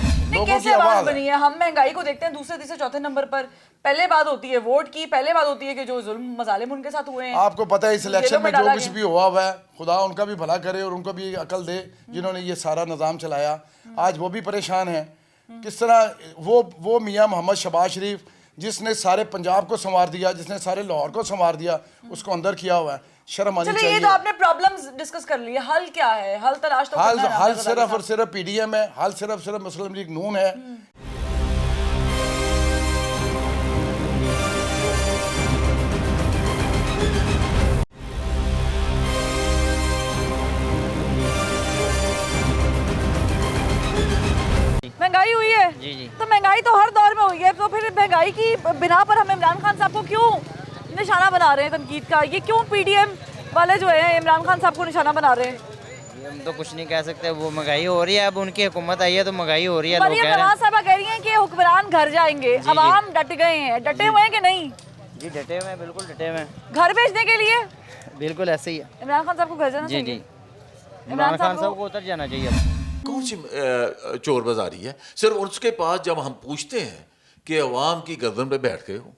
कैसे आवाज बनी है? हम महंगाई को देखते हैं दूसरे तीसरे चौथे नंबर पर। पहले बात होती है वोट की, पहले बात होती है कि जो जुल्म मजालिम उनके साथ हुए हैं। आपको पता है इस इलेक्शन में जो कुछ भी हुआ हुआ है, खुदा उनका भी भला करे और उनको भी अकल दे जिन्होंने ये सारा निज़ाम चलाया। आज वो भी परेशान हैं। किस तरह वो मियाँ मोहम्मद शहबाज शरीफ जिसने सारे पंजाब को संवार दिया, जिसने सारे लाहौर को संवार दिया, उसको अंदर किया हुआ है। शर्म आनी चाहिए। ये तो आपने प्रॉब्लम्स डिस्कस कर लिए, हल क्या है? हल तलाश तो करना है। हल सिर्फ और सिर्फ पीडीएम है, हल सिर्फ मुस्लिम लीग नून है। महंगाई हुई है जी जी। तो महंगाई तो हर दौर में हुई है, तो फिर महंगाई की बिना पर हम इमरान खान साहब को क्यों निशाना बना रहे हैं तनकीद का? ये क्यों पीडीएम वाले जो है इमरान खान साहब को निशाना बना रहे हैं? हम तो कुछ नहीं कह सकते, वो महंगाई हो रही है, अब उनकी हुकूमत आई है तो महंगाई हो रही है। मरियम नवाज साहबा कह रही हैं कि हुक्मरान घर जाएंगे, अवाम डट गए हैं, डटे हुए हैं कि नहीं? जी डटे हुए हैं, बिल्कुल डटे हुए हैं। घर भेजने के लिए बिल्कुल ऐसे ही है। इमरान खान साहब को घर जाना जी चाहिए। जी, इमरान खान साहब को उतर जाना चाहिए। कौन सी चोर बाजारी है? सिर्फ उसके पास जब हम पूछते हैं कि अवाम की गर्दन पे बैठ गए हो,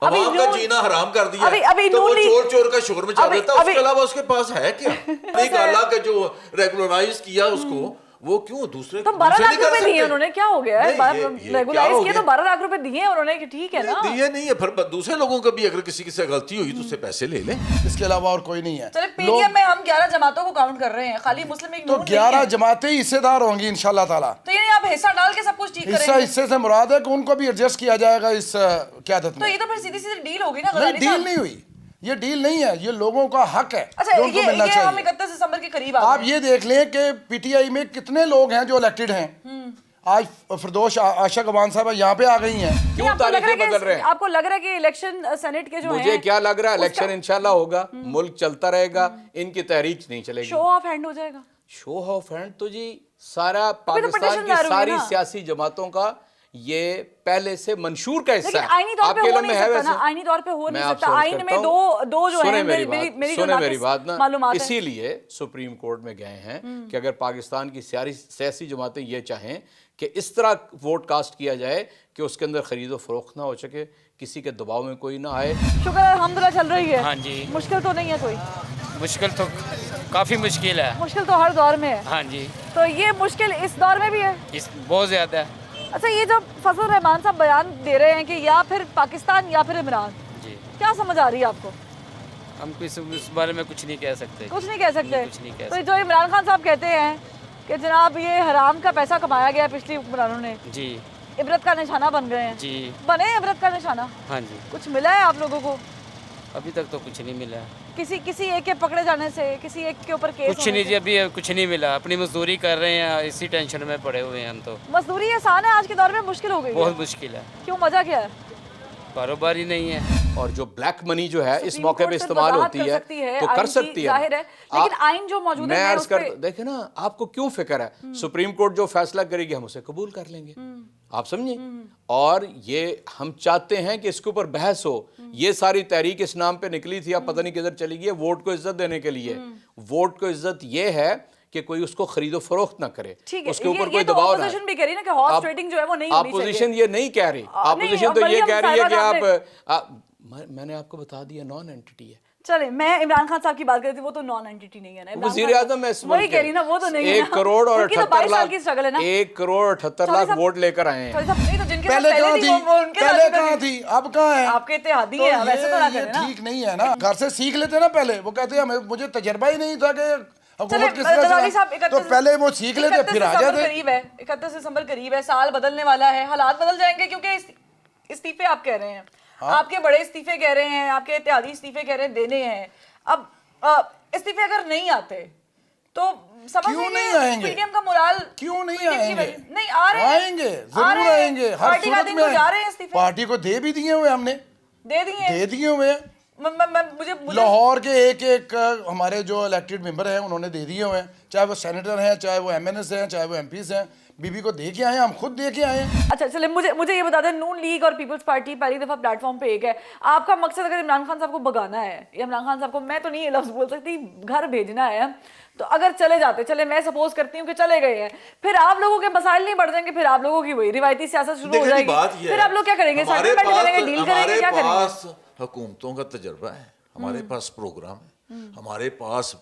अवाम का जीना हराम कर दिया, तो वो चोर का शोर मचा देता है। उसके अलावा उसके पास है क्या? एक अल्लाह का जो रेगुलराइज किया उसको, वो क्यों दूसरे तो 12 लाख रुपए दिए उन्होंने, क्या हो गया है? रेगुलाइज किया तो 12 लाख रुपए दिए उन्होंने, कि ठीक है ना? दिए नहीं है, फिर दूसरे लोगों को भी अगर किसी से गलती हुई तो उससे पैसे ले लें। इसके अलावा और कोई नहीं है। चलिए पीडीएम में हम 11 जमातों को काउंट कर रहे हैं, खाली मुस्लिम लीग तो 11 जमातें हिस्सेदार होंगी इंशाल्लाह ताला। तो यानी आप हिस्सा डाल के सब कुछ ठीक करेंगे? हिस्से से मुराद है कि उनको भी एडजस्ट किया जाएगा इस क़यादत में। तो ये तो फिर सीधी सीधी डील होगी ना? नहीं, डील नहीं हुई, ये डील नहीं है, ये लोगों का हक है। अच्छा, जो उनको मिलना ये चाहिए। हम 31 दिसंबर के करीब आ आप ये देख लें कि पीटीआई में कितने लोग हैं जो इलेक्टेड हैं। आज फिरदौस आशा गवान साहब यहाँ पे आ गई हैं। क्यों तारीखें बदल रहे हैं? आपको लग रहा है कि इलेक्शन सेनेट के जो मुझे क्या लग रहा है, इलेक्शन इंशाल्लाह होगा, मुल्क चलता रहेगा, इनकी तहरीक नहीं चलेगी। शो ऑफ हैंड हो जाएगा। शो ऑफ हैंड तो जी सारा पाकिस्तान की सारी सियासी जमातों का ये पहले से मंशूर का हिस्सा है। आईनी तौर पे हो नहीं सकता ना, आईनी तौर पे हो नहीं सकता। आईन में दो जो है, मेरी सुने मेरी बात ना, मालूमात है। इसीलिए सुप्रीम कोर्ट में गए हैं कि अगर पाकिस्तान की सियासी जमातें ये चाहें कि इस तरह वोट कास्ट किया जाए कि उसके अंदर खरीदो फरोख्त ना हो सके, किसी के दबाव में कोई ना आए। शुक्र है अल्हम्दुलिल्लाह चल रही है। हाँ जी। मुश्किल तो नहीं है कोई? मुश्किल तो काफ़ी मुश्किल है। मुश्किल तो हर दौर में है। हाँ जी। तो ये मुश्किल इस दौर में भी है? इस बहुत ज़्यादा है। अच्छा, ये जब फजल रहमान साहब बयान दे रहे हैं कि या फिर पाकिस्तान या फिर इमरान, जी क्या समझ आ रही है आपको? हम इस बारे में कुछ नहीं कह सकते। कुछ नहीं कह सकते? कुछ नहीं कह तो जो इमरान खान साहब कहते हैं कि जनाब ये हराम का पैसा कमाया गया पिछली हुक्मरानों ने, जी इबरत का निशाना बन गए हैं। जी बने इबरत का निशाना? हाँ जी। कुछ मिला है आप लोगों को? अभी तक तो कुछ नहीं मिला। किसी एक के पकड़े जाने से, किसी एक के ऊपर केस कुछ नहीं जी, अभी कुछ नहीं मिला। अपनी मजदूरी कर रहे हैं, इसी टेंशन में पड़े हुए हैं हम तो। मजदूरी आसान है आज के दौर में, मुश्किल हो गई है? बहुत मुश्किल है। क्यों, मजा क्या है? कारोबार ही नहीं है। और जो ब्लैक मनी जो है इस मौके पे इस्तेमाल होती है तो कर सकती है, जाहिर है, लेकिन आइन जो मौजूद है उस पे देखे ना, आपको क्यों फिक्र है? सुप्रीम कोर्ट जो फैसला करेगी हम उसे कबूल कर लेंगे, आप समझे? और ये हम चाहते हैं कि इसके ऊपर बहस हो। ये सारी तहरीक इस नाम पे निकली थी, अब पता नहीं किधर चली गई, वोट को इज्जत देने के लिए। वोट को इज्जत ये है कि कोई उसको खरीदो फरोख्त ना करे, उसके ऊपर कोई दबाव ना। ऑपोजिशन भी कह रही है ना कि हॉर्स ट्रेडिंग जो है वो नहीं होनी चाहिए। ऑपोजिशन ये नहीं कह रही, ऑपोजिशन तो ये कह रही है कि मैंने आपको बता दिया नॉन एंटिटी है। चले, मैं इमरान खान साहब की बात कर रही थी, वो तो नॉन एंटिटी नहीं है ना। वज़ीर आज़म है, वही कह रही ना, वो तो नहीं है। 1 करोड़ और 78 लाख की स्ट्रगल है ना। 1 करोड़ 78 लाख वोट लेकर आए हैं। पहले कहाँ थी, अब कहाँ है? आपके इत्तेहादी है, वैसे तो ना करें ना। ठीक नहीं है ना, घर से सीख लेते ना पहले। वो कहते हैं मुझे तजर्बा ही नहीं था कि हुकूमत किस तरह चला, तो पहले वो सीख लेते फिर आ जाते। करीब है 31 दिसंबर करीब है, साल बदलने वाला है, हालात बदल जाएंगे क्योंकि इस्तीफे आप कह रहे हैं, आपके बड़े इस्तीफे कह रहे हैं, आपके इत्तेहादी इस्तीफे कह रहे हैं देने हैं। अब इस्तीफे अगर नहीं आते تو समझ क्यों लीजिए नहीं आएंगे? पीडीएम का मोराल क्यों नहीं PDM की आएंगे? वजह- नहीं आ रहे हैं, आएंगे, आ जरूर रहे हैं। आएंगे, हर पार्टी का सूरत दिन में को जा रहे हैं इस्तीफे, पार्टी को दे भी दिए हुए हमने, दे दिए दे दिए हुए हैं। मुझे लाहौर के एक एक हमारे जो इलेक्टेड मेंबर हैं उन्होंने दे दिए हुए हैं, चाहे वो सेनेटर हैं, चाहे वो एमएनएस हैं, चाहे वो एमपीज हैं, बीबी को दे के आए हैं, हम खुद दे के आए हैं। अच्छा चले मुझे ये बता दें, नून लीग और पीपल्स पार्टी पहली दफा प्लेटफॉर्म पे एक है, आपका मकसद अगर इमरान खान साहब को भगाना है या इमरान खान साहब को, मैं तो नहीं ये लफ्ज़ बोल सकती, घर भेजना है, तो अगर चले जाते, चले मैं सपोज करती हूँ कि चले गए हैं, फिर आप लोगों के मसाइल नहीं बढ़ जाएंगे, फिर आप लोगों की वही रिवायती सियासत शुरू हो जाएगी, फिर आप लोग क्या करेंगे? सेटलमेंट करेंगे, डील करेंगे, क्या करेंगे? हमारे पास हुकूमतों का तजर्बा है, हमारे पास प्रोग्राम है, हमारे पास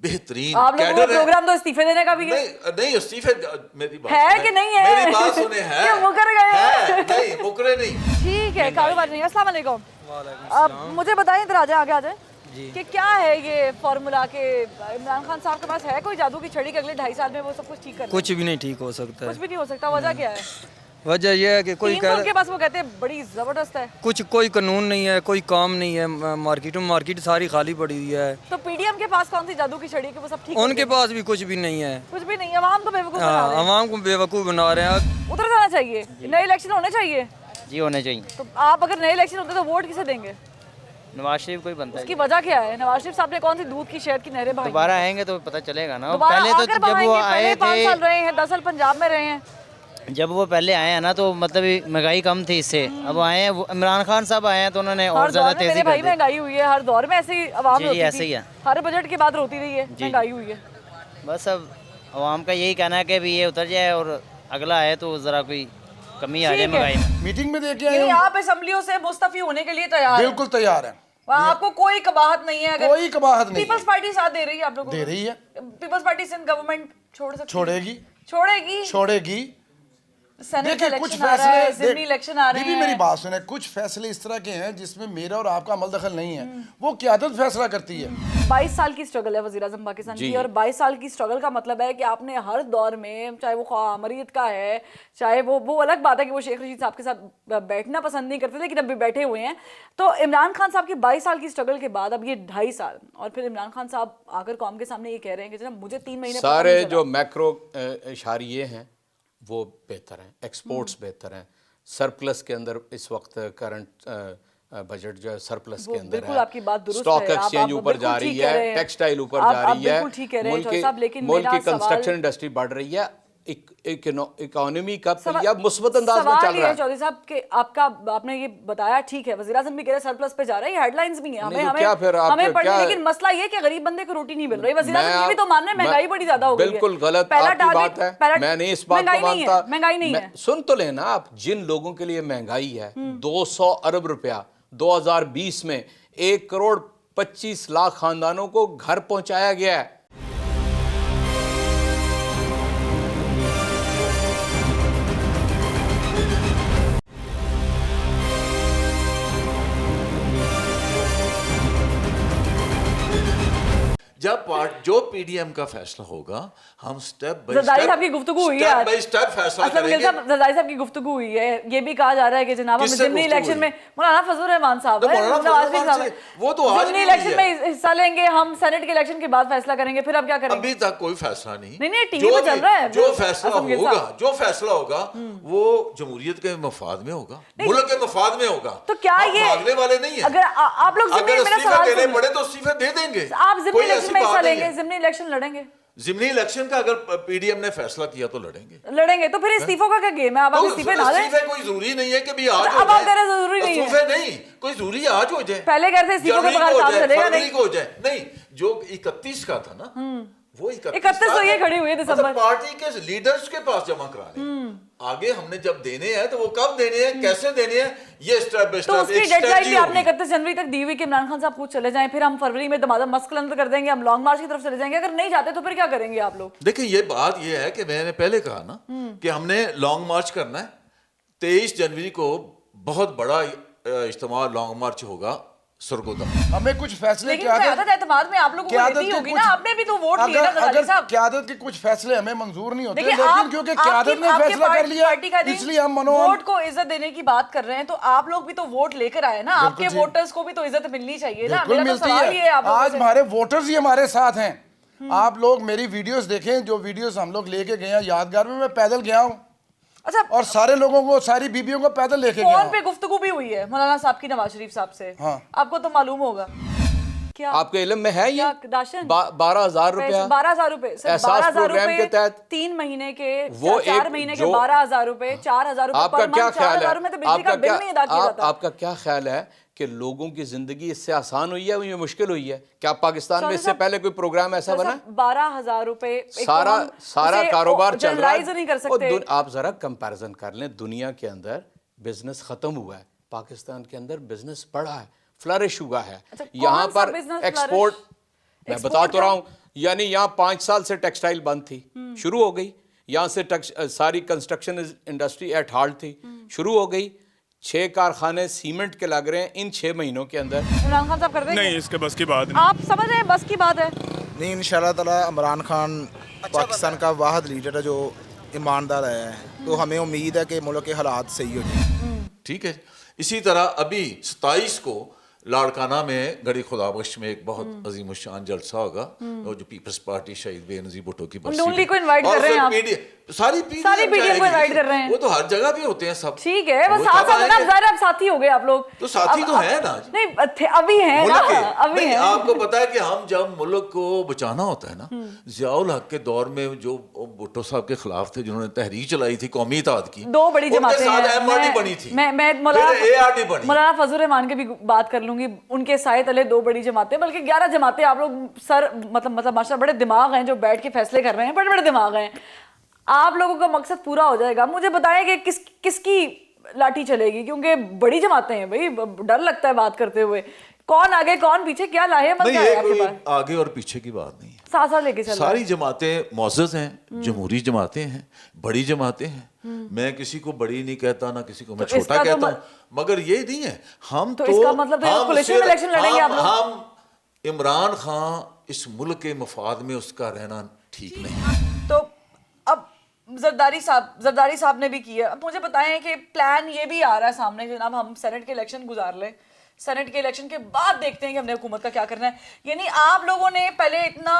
बेहतरीन आप लोगों का प्रोग्राम तो इस्तीफे देने का भी है। नहीं इस्तीफे, मेरी बात है सुने, कि नहीं है? मेरी बात सुने, है क्या मुकर गए हैं? नहीं मुकरे नहीं। ठीक है, कारोबार नहीं। अस्सलाम वालेकुम। आप मुझे बताएं, इधर आ जाए, आगे आ जाए, कि क्या है ये फॉर्मूला के इमरान खान साहब के पास है कोई जादू की छड़ी कि अगले 2.5 साल में वो सब कुछ ठीक कर कुछ भी नहीं ठीक हो सकता कुछ भी नहीं हो सकता? वजह क्या है? वजह यह है कि कोई टीम उनके पास वो कहते हैं बड़ी जबरदस्त है, कुछ कोई कानून नहीं है, कोई काम नहीं है, मार्केट सारी खाली पड़ी हुई है। तो पीडीएम के पास कौन सी जादू की छड़ी है कि वो सब ठीक उनके पास भी कुछ भी नहीं है, कुछ भी नहीं है, आवाम को बेवकूफ बना रहे हैं। आवाम को बेवकूफ़ बना रहे हैं। उधर जाना चाहिए, नए इलेक्शन होने चाहिए। जी होने चाहिए। तो आप अगर नए इलेक्शन होते तो वोट किसे देंगे? नवाज शरीफ कोई बनता है। उसकी वजह क्या है? नवाज शरीफ साहब ने कौन सी दूध की शहद की नहरें बहाई? दोबारा आएंगे तो पता चलेगा ना। दोबारा पहले तो आकर जब वो बहाएंगे, आए पहले 5 साल थे, रहे हैं, 10 साल पंजाब में रहे हैं, जब वो पहले आए हैं ना तो मतलब महंगाई कम थी इससे। अब आए हैं इमरान खान साहब आए हैं तो उन्होंने और हर ज़्यादा दौर में तेजी मेरे भाई कर दी। महंगाई हुई है, हर दौर में ऐसे ही आवाम जी, रोती ऐसे थी। ही है। हर बजट के बाद रोती रही है, महंगाई हुई है। बस अब आवाम का यही कहना है कि भी ये उतर जाए और अगला आए तो ज़रा कोई कमी आ जाए ठीक है। महंगाई में। मीटिंग में दे के आए यानी हैं, आप असेंबलियों से मुस्तफी होने के लिए तैयार हैं? बिल्कुल तैयार हैं, वहाँ आपको कोई कबाहत नहीं है? अगर कोई कबाहत नहीं पीपल्स पार्टी साथ दे रही है आप लोगों को? दे रही है, पीपल्स पार्टी सिंध गवर्नमेंट छोड़ सकती है? छोड़ेगी छोड़ेगी। छोड़ेगी। सेनेट देखिए कुछ इलेक्शन आ रहा है, फैसले ज़िमनी इलेक्शन आ रहे बीबी हैं। मेरी बात सुने, कुछ फैसले इस तरह के हैं जिसमें मेरा और आपका अमल दखल नहीं है, वो क़यादत फैसला करती है। 22 साल की स्ट्रगल है वज़ीर आज़म पाकिस्तान की, और 22 साल की स्ट्रगल का मतलब है कि आपने हर दौर में, चाहे वो ख्वाह अमरीत का है, चाहे वो अलग बात है कि वो शेख रशीद साहब के साथ बैठना पसंद नहीं करते, लेकिन अभी बैठे हुए हैं। तो इमरान खान साहब की 22 साल की स्ट्रगल के बाद अब ये 2.5 साल, और फिर इमरान खान साहब आकर कौम के सामने ये कह रहे हैं कि जनाब मुझे 3 महीने पता सारे नहीं चला। जो मैक्रो इशारिये हैं वो बेहतर हैं, एक्सपोर्ट्स बेहतर हैं, सरप्लस के अंदर इस वक्त करंट बजट जो है सरप्लस के अंदर बिल्कुल है, आपकी बात दुरुस्त स्टॉक है, आप एक्सचेंज ऊपर बिल्कुल जा ठीक रही कह है, रहे हैं। टेक्सटाइल ऊपर आप जा रही है, बिल्कुल ठीक कह रहे हैं चौधरी साहब, लेकिन मुल्क मेरा की कंस्ट्रक्शन सवाल- इंडस्ट्री बढ़ रही है, इकोनॉमी का पहिया मुस्बत अंदाज में सवाल चल ये रहा है है। चौधरी साहब कि आपने ये बताया ठीक है, वज़ीर आज़म भी कह रहे हैं सरप्लस पे जा रहा है, हेडलाइंस भी हैं, नहीं तो क्या फिर आप हमें पढ़ने, क्या- लेकिन मसला ये है कि गरीब बंदे को रोटी नहीं मिल रही। वज़ीर मैं आज़म ये भी तो मान रहे हैं महंगाई बड़ी ज्यादा हो गई है। बिल्कुल गलत पहला आपकी टारगेट- बात है, पहला- मैं नहीं इस बात को महंगाई नहीं है, मानता। महंगाई नहीं है। सुन तो लेना आप, जिन लोगों के लिए महंगाई है 200 अरब रुपया 2020 में 1 करोड़ 25 लाख खानदानों को घर पहुंचाया गया है। जब जो पीडीएम का फैसला होगा, हम स्टेप बाय जरदारी साहब की गुफ्तगू हुई है स्टेप आज। बाय स्टेप फैसला असलम गिल करेंगे। साहब, जरदारी साहब की गुफ्तगू हुई है, ये भी कहा जा रहा है कि जनाब हम किससे ज़िमनी गुफ्तगू इलेक्शन हुई? में मौलाना फजल रहमान साहब तो हैं, मौलाना नवाज फजल शरीफ रहमान साहब से- वो तो आज ज़िमनी भी इलेक्शन हुई में हिस्सा लेंगे, हम सेनेट के इलेक्शन के बाद फैसला करेंगे, फिर अब क्या करेंगे? अभी तक कोई फैसला नहीं। नहीं, टीवी पे चल रहा है जो फैसला असलम गिल होगा, साहब। जो फैसला होगा वो जमहूरियत के मफाद में होगा, मुल्क के मफाद में होगा। तो क्या हम ये भागने वाले नहीं है। अगर आप लोग अगर मेरा इस्तीफे सवाल देने सुनिए। पड़े तो इस्तीफे दे देंगे। आप ज़िमनी कोई इलेक्शन ऐसी में हिस्सा बात नहीं लेंगे, है। ज़िमनी इलेक्शन लड़ेंगे? ज़िमनी इलेक्शन का अगर पीडीएम ने फैसला किया तो लड़ेंगे। तो फिर इस्तीफों का क्या गेम है? आप इस्तीफे ना दें। इस्तीफे कोई जरूरी नहीं है कि भी आज अब हो आप जाए। कह रहे हैं जरूरी नहीं है। इस्तीफे नहीं, कोई जरूरी आज हो जाए। पहले कहते हैं इस्तीफों के जनवरी बगैर को हो काम जाए, चलेगा फरवरी नहीं। को हो जाए। नहीं, जो 31 का था ना, वो 31 तो ये खड़ी हुई है दिसंबर। मतलब पार्टी के लीडर्स के पास जमा करा रहे हैं। आगे हमने जब देने हैं तो वो कब देने हैं, कैसे देने हैं, ये स्टेप बाय तो स्टेप उसकी डेडलाइन भी आपने 31 जनवरी तक दी हुई कि इमरान खान साहब खुद चले जाएं, फिर हम फरवरी में दमादम मस्कलंद कर देंगे, हम लॉन्ग मार्च की तरफ चले जाएंगे। अगर नहीं जाते तो फिर क्या करेंगे आप लोग? देखिए, ये बात ये है कि मैंने पहले कहा ना कि हमने लॉन्ग मार्च करना है। 23 जनवरी को बहुत बड़ा इज्तिमा लॉन्ग मार्च होगा सरगोदा। हमें कुछ फैसले लेकिन क़यादत एतमाद में आप लोगों को लेती होगी ना, आपने भी तो वोट लिए ना जरदारी साहब। क़यादत के कुछ फैसले हमें मंजूर नहीं होते, देखिए, लेकिन क्योंकि क़यादत ने आपके फैसला कर लिया, पार्टी का दिन इसलिए हम मनोहर वोट को इज्जत देने की बात कर रहे हैं, तो आप लोग भी तो वोट लेकर आए ना, आपके जी। वोटर्स को भी तो इज्जत मिलनी चाहिए ना। बिल्कुल मेरा तो मिलती सवाल ये है आप लोगों आज से। हमारे वोटर्स ही हमारे साथ हैं। آپ لوگ میری ویڈیوز دیکھیں, جو ویڈیوز ہم لوگ لے کے گئے ہیں یادگار میں پید گیا ہوں, اچھا اور سارے لوگوں کو, ساری بیبیوں کو پیدل لے کے گیا فون ہوں. پہ گفتگو بھی ہوئی ہے مولانا صاحب کی نواز شریف صاحب سے, آپ کو تو معلوم ہوگا. کیا آپ کے علم میں ہے یہ 12,000 روپیہ 12,000 روپے احساس 12,000 پروگرام کے روپے تحت 3 مہینے کے, وہ 4 مہینے کے 12,000 روپے, 4,000 روپے آپ کا کیا خیال ہے, میں تو بجلی کا بل نہیں ادا کیا جاتا. آپ کا کیا خیال ہے کہ لوگوں کی زندگی اس سے آسان ہوئی ہے یا مشکل ہوئی ہے؟ کیا پاکستان میں اس سے پہلے کوئی پروگرام ایسا بنا ہے؟ 12,000 روپے سارا کاروبار چل رہا نہیں کر سکتے. آپ ذرا کمپیریزن کر لیں, دنیا کے اندر بزنس ختم ہوا ہے, پاکستان کے اندر بزنس بڑھا ہے, فلرش ہوا ہے. یہاں پر ایکسپورٹ, میں بتا تو رہا ہوں, یعنی یہاں 5 سال سے ٹیکسٹائل بند تھی, شروع ہو گئی. یہاں سے ساری کنسٹرکشن انڈسٹری ایٹ ہالٹ تھی, شروع ہو گئی. 6 کارخانے سیمنٹ کے لگ رہے ہیں ان 6 مہینوں کے اندر. عمران خان صاحب کر دیں گے؟ نہیں, اس کے بس کی بات نہیں. آپ سمجھ رہے ہیں بس کی بات ہے؟ نہیں, انشاءاللہ تعالی عمران خان پاکستان کا واحد لیڈر ہے جو ایماندار ہے, تو ہمیں امید ہے کہ ملک کے حالات صحیح ہو جائیں. ٹھیک ہے. اسی طرح ابھی 27 کو لاڑکانہ میں گڑی خدا بخش میں ایک بہت عظیم الشان جلسہ ہوگا, اور جو پیپلز پارٹی شہید بے نظیر بھٹو کی برسی, نون لیگ کو انوائٹ کر رہے ہیں آپ, ساری پی ڈی ایم کو انوائٹ کر رہے ہیں. وہ تو ہر جگہ پہ ہوتے ہیں سب. ٹھیک ہے, وہ ساتھ ساتھ نا, ظاہر اب ساتھی ہو گئے آپ لوگ. تو ساتھی تو ہیں نا, نہیں ابھی ہیں نا, ابھی ہیں. آپ کو پتا ہے کہ ہم جب ملک کو بچانا ہوتا ہے نا, ضیاء الحق کے دور میں جو بھٹو صاحب کے خلاف تھے, جنہوں نے تحریک چلائی تھی قومی اتحاد کی, 2 بڑی جماعتیں ہیں, بنی تھی. میں مولانا فضل الرحمان کے بھی بات کر لوں گی, ان کے سائے تلے 2 بڑی جماعتیں, بلکہ 11 جماعتیں. آپ لوگ سر مطلب ماشاءاللہ بڑے دماغ ہیں جو بیٹھ کے فیصلے کر رہے ہیں, بڑے بڑے دماغ ہیں. آپ لوگوں کا مقصد پورا ہو جائے گا. مجھے بتائیں کہ کس کی لاٹھی چلے گی, کیونکہ بڑی جماعتیں ہیں بھائی, ڈر لگتا ہے بات کرتے ہوئے. کون آگے کون پیچھے, کیا لاہے مت ہے آپ کے پاس؟ آگے اور پیچھے کی بات نہیں ہے, ساتھ ساتھ لے کے چل. ساری جماعتیں معزز ہیں, جمہوری جماعتیں ہیں, بڑی جماعتیں ہیں. میں کسی کو بڑی نہیں کہتا, نہ کسی کو میں چھوٹا کہتا ہوں, مگر یہ نہیں ہے. ہم تو اس کا مطلب کولیشن میں الیکشن لڑیں گے آپ لوگ. ہم عمران خان اس ملک کے مفاد میں اس کا رہنا ٹھیک نہیں. تو اب زرداری صاحب نے بھی کیا. اب مجھے بتائیں کہ پلان یہ بھی آ رہا ہے سامنے, جناب ہم سینٹ کے الیکشن گزار لیں, سینٹ کے الیکشن کے بعد دیکھتے ہیں کہ ہم نے حکومت کا کیا کرنا ہے. یعنی آپ لوگوں نے پہلے اتنا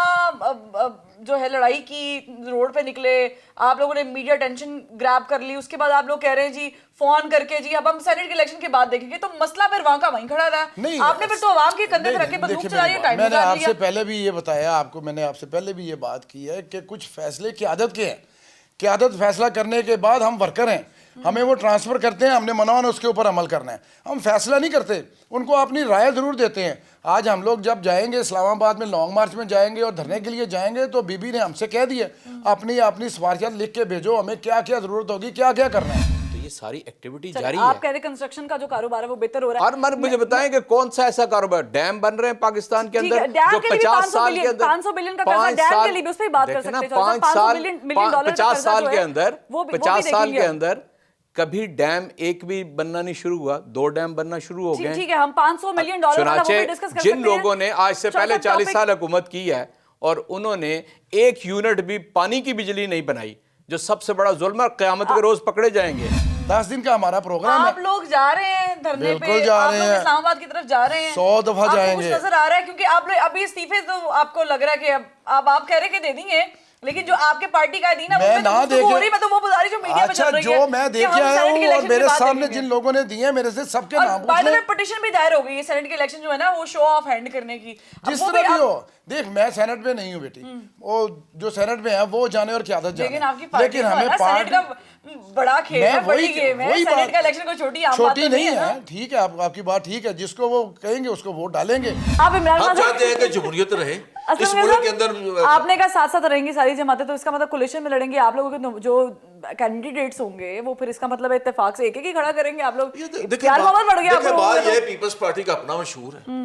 جو ہے لڑائی کی, روڈ پہ نکلے, آپ لوگوں نے میڈیا ٹینشن گراب کر لی, اس کے بعد آپ لوگ کہہ رہے ہیں جی فون کر کے جی اب ہم سینٹ کے الیکشن کے بعد دیکھیں گے, تو مسئلہ پھر وہاں کا وہیں کھڑا رہا. آپ نے پھر تو عوام کے کندھے پہ رکھ کے بندوق چلائی ہے, ٹائم میں نے گزار آپ لیا. سے پہلے بھی یہ بتایا, آپ کو میں نے آپ سے پہلے بھی یہ بات کی ہے کہ کچھ فیصلے قیادت کے ہیں. قیادت فیصلہ کرنے کے بعد ہم ورکر ہیں, ہمیں وہ ٹرانسفر کرتے ہیں, ہم نے منوانا اس کے اوپر عمل کرنا ہے. ہم فیصلہ نہیں کرتے, ان کو اپنی رائے ضرور دیتے ہیں. آج ہم لوگ جب جائیں گے اسلام آباد میں لانگ مارچ میں جائیں گے اور دھرنے کے لیے جائیں گے, تو بی بی نے ہم سے کہہ دیا اپنی سفارشات لکھ کے بھیجو, ہمیں کیا کیا ضرورت ہوگی, کیا کیا کرنا ہے. تو یہ ساری ایکٹیویٹی جاری ہے. آپ کہہ رہے کنسٹرکشن کا جو کاروبار ہے وہ بہتر ہو رہا ہے. اور مجھے بتائیں کہ کون سا ایسا کاروبار, ڈیم بن رہے ہیں پاکستان کے اندر جو 50 سال کے اندر, 500 بلین کا قرضہ ڈیم کے لیے بھی اس پہ بات کر سکتے ہیں. 50 سال کے اندر 50 سال کے اندر کبھی ڈیم ایک بھی بننا نہیں شروع ہوا, 2 ڈیم بننا شروع ہو گئے. ٹھیک ہے, ہم 500 ملین ڈالر والا وہ بھی ڈسکس کر سکتے ہیں. جن لوگوں نے آج سے پہلے 40 سال حکومت کی ہے اور انہوں نے 1 یونٹ بھی پانی کی بجلی نہیں بنائی, جو سب سے بڑا ظلم ہے, قیامت کے روز پکڑے جائیں گے. 10 دن کا ہمارا پروگرام ہے. آپ لوگ جا رہے ہیں دھرنے پہ, آپ لوگ اسلام آباد کی طرف جا رہے ہیں, 100 دفعہ جائیں گے. آپ کو نظر آ رہا ہے کیونکہ آپ لوگ ابھی استعفے تو آپ کو لگ رہا ہے کہ اب آپ کہہ رہے کہ دے دیں گے, لیکن جو آپ کے پارٹی کا دین ہے میں نہ دیکھے, میں تو وہ گزارش جو میڈیا پہ چل رہی ہے, جو میں دیکھ آیا ہوں اور میرے سامنے جن لوگوں نے دیے میرے سے سب کے نام پوچھ لیں. پٹیشن بھی دائر ہو گئی ہے سینٹ کے الیکشن جو ہے نا وہ شو آف ہینڈ کرنے کی. جس طرح بھی ہو, دیکھ میں سینٹ میں نہیں ہوں بیٹی, وہ جو سینٹ میں ہے وہ جانے اور قیادت جانے, لیکن ہمیں سینٹ کا بڑا کھیل ہے, بڑی گیم ہے. سینٹ کا الیکشن کوئی چھوٹی نہیں ہے. ٹھیک ہے, آپ کی بات ٹھیک ہے, جس کو وہ کہیں گے اس کو ووٹ ڈالیں گے. آپ عمران ہم چاہتے ہیں کہ جمہوریت رہے اس ملک کے اندر. آپ نے کہا ساتھ ساتھ رہیں گی ساری جماعتیں, تو اس کا مطلب کولیشن میں لڑیں گے آپ لوگوں کے جو کینڈیڈیٹس ہوں گے, وہ پھر اس کا مطلب اتفاق سے ایک ایک ہی کھڑا کریں گے آپ لوگ. پیار محبت بڑھ گیا. دیکھیں بات یہ پیپلز پارٹی کا اپنا مشہور ہے,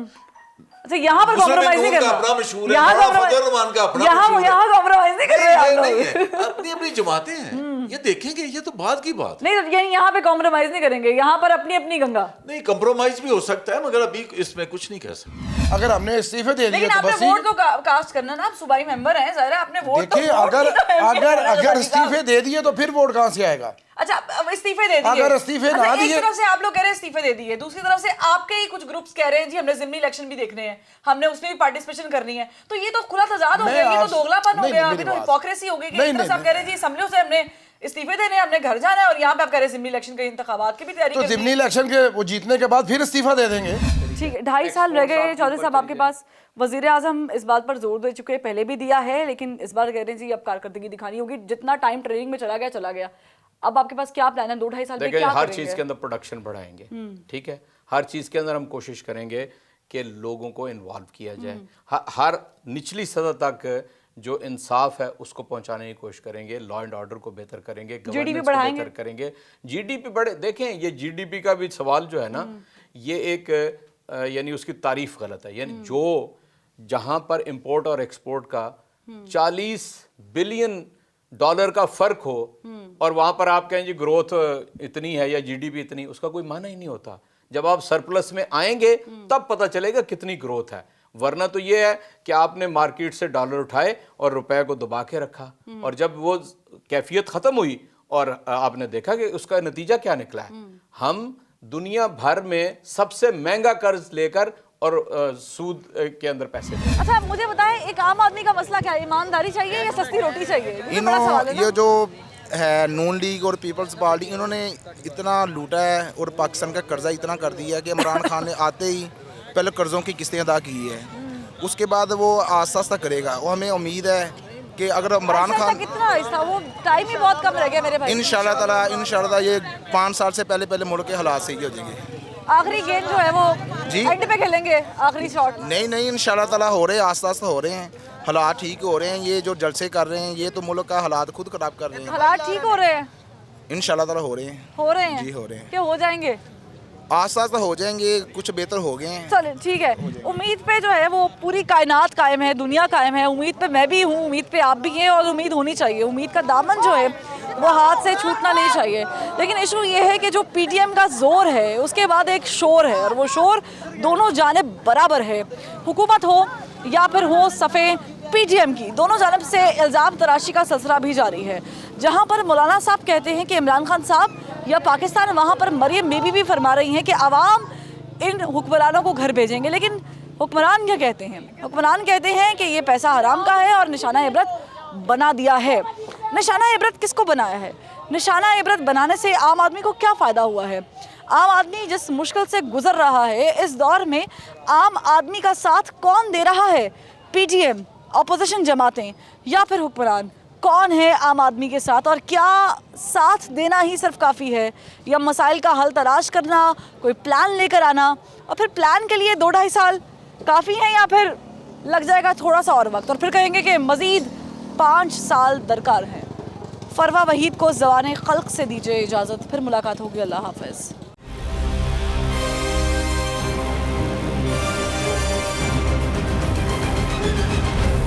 اچھا یہاں پر کمپرومائز نہیں کرنا, اپنا مشہور ہے, فضل الرحمان کا اپنا مشہور ہے, یہاں کمپرومائز نہیں کر رہے آپ لوگ. اپنی اپنی جماعتیں ہیں, یہ دیکھیں گے, یہ تو بات کی بات نہیں, یعنی یہاں پہ کمپرومائز نہیں کریں گے, یہاں پر اپنی اپنی گنگا. نہیں, کمپرومائز بھی ہو سکتا ہے مگر ابھی اس میں کچھ نہیں کہہ سکتے. اگر ہم نے استعفے دے دیے لیکن آپ نے ووٹ تو کاسٹ کرنا نا, آپ صوبائی ممبر ہیں, ظاہر ہے آپ نے ووٹ. دیکھیں اگر استعفے دے دیے تو پھر ووٹ کہاں سے آئے گا؟ अच्छा, अब इस्तीफे दे दिए। अगर इस्तीफे ना एक दिए, तरफ से आप लोग कह रहे हैं इस्तीफे दे दिए, दूसरी तरफ से आपके ही कुछ ग्रुप्स कह रहे हैं जी हमने ज़िमनी इलेक्शन भी देखने हैं, हमने उसमें भी पार्टिसिपेशन करनी है, तो ये तो खुला तजाद हो गया, ये तो दोगलापन हो गया, अभी तो हिपोक्रेसी हो गई कि एक तरफ से आप कह रहे हैं जी असेंबलियों से हमने इस्तीफे देने हैं, हमने घर जाना है, और यहाँ पे आप कह रहे हैं ज़िमनी इलेक्शन के इंतखाबात की भी तैयारी तो करनी है। ज़िमनी इलेक्शन के वो जीतने के बाद फिर इस्तीफा दे देंगे। ठीक है, 2.5 साल रह गए चौधरी साहब आपके पास। वजीर आजम इस बात पर जोर दे चुके हैं, पहले भी दिया है, लेकिन इस बार कह रहे हैं जी अब कारकर्दगी दिखानी होगी, जितना टाइम ट्रेनिंग में चला गया। अब आपके पास क्या प्लान है 2-2.5 साल में, क्या हर चीज़ के अंदर प्रोडक्शन बढ़ाएंगे, ठीक है, हर चीज़ के अंदर हम कोशिश करेंगे कि लोगों को इन्वॉल्व किया जाए, हर निचली सतह तक जो इंसाफ है उसको पहुंचाने की कोशिश करेंगे, लॉ एंड ऑर्डर को बेहतर करेंगे, गवर्नेंस को बेहतर करेंगे, जीडीपी बढ़े। देखें ये जीडीपी का भी सवाल जो है ना, ये एक यानी उसकी तारीफ गलत है, यानी जो जहां पर इंपोर्ट और एक्सपोर्ट का 40 बिलियन डॉलर का फर्क हो और वहां पर आप कहें जी ग्रोथ इतनी है या जीडीपी इतनी, उसका कोई माना ही नहीं होता। जब आप सरप्लस में आएंगे तब पता चलेगा कितनी ग्रोथ है, वरना तो ये है कि आपने मार्केट से डॉलर उठाए और रुपए को दबा के रखा, और जब वो कैफियत ख़त्म हुई और आपने देखा कि उसका नतीजा क्या निकला है। हम दुनिया भर में सबसे महंगा कर्ज लेकर और सूद के अंदर पैसे दें। अच्छा, मुझे बताएं एक आम आदमी का मसला क्या है, ईमानदारी चाहिए या सस्ती रोटी चाहिए? ये बड़ा सवाल है ना? ये जो है नून लीग और पीपल्स पार्टी, इन्होंने इतना लूटा है और पाकिस्तान का कर्जा इतना कर दिया है कि इमरान खान ने आते ही पहले कर्ज़ों की किस्तें अदा की है, उसके बाद वो आस्ता आस्ता करेगा। वो हमें उम्मीद है कि अगर इमरान खान कितना ऐसा, वो टाइम ही बहुत कम रह गया मेरे भाई। इंशाल्लाह ये 5 साल से पहले मुल्क के हालात सही हो जाएंगे। आखिरी गेंद जो है वो जी एंड पे खेलेंगे, आखिरी शॉट। नहीं इंशाल्लाह हो रहे हैं, आस्ता आस्ता हो रहे हैं, हालात ठीक हो रहे हैं। ये जो जलसे कर रहे हैं ये तो मुल्क का हालात खुद खराब कर रहे हैं। हालात ठीक हो रहे हैं इंशाल्लाह हो रहे हैं जी, हो रहे हैं। क्या हो जाएंगे? आस्ता आस्ता हो जाएंगे, कुछ बेहतर हो गए हैं। चलिए ठीक है, उम्मीद पे जो है वो पूरी कायनात कायम है, दुनिया कायम है, उम्मीद पे मैं भी हूँ, उम्मीद पे आप भी हैं, और उम्मीद होनी चाहिए। उम्मीद का दामन जो है वो हाथ से छूटना नहीं चाहिए। लेकिन इशू ये है कि जो पीटीएम का जोर है उसके बाद एक शोर है, और वो शोर दोनों जानिब बराबर है, हुकूमत हो या फिर हो सफ़े पीटीएम की, दोनों जानिब से इल्ज़ाम तराशी का सिलसिला भी जारी है। जहाँ पर मौलाना साहब कहते हैं कि इमरान खान साहब या पाकिस्तान, वहाँ पर मरियम बीबी भी फरमा रही हैं कि आवाम इन हुक्मरानों को घर भेजेंगे। लेकिन हुक्मरान क्या कहते हैं? हुक्मरान कहते हैं कि ये पैसा हराम का है और निशाना इबरत बना दिया है। निशाना इबरत किसको बनाया है? निशाना इबरत बनाने से आम आदमी को क्या फ़ायदा हुआ है? आम आदमी जिस मुश्किल से गुजर रहा है इस दौर में आम आदमी का साथ कौन दे रहा है? पीटीएम, अपोजिशन जमातें या फिर हुक्मरान? कौन है आम आदमी के साथ, और क्या साथ देना ही सिर्फ काफ़ी है या मसाइल का हल तलाश करना, कोई प्लान लेकर आना, और फिर प्लान के लिए 2-2.5 साल काफ़ी है या फिर लग जाएगा थोड़ा सा और वक्त और फिर कहेंगे कि मज़ीद 5 साल दरकार है? फरवा वहीद को ज़बान खल्क से दीजिए इजाज़त, फिर मुलाकात होगी। अल्लाह हाफ़िज़।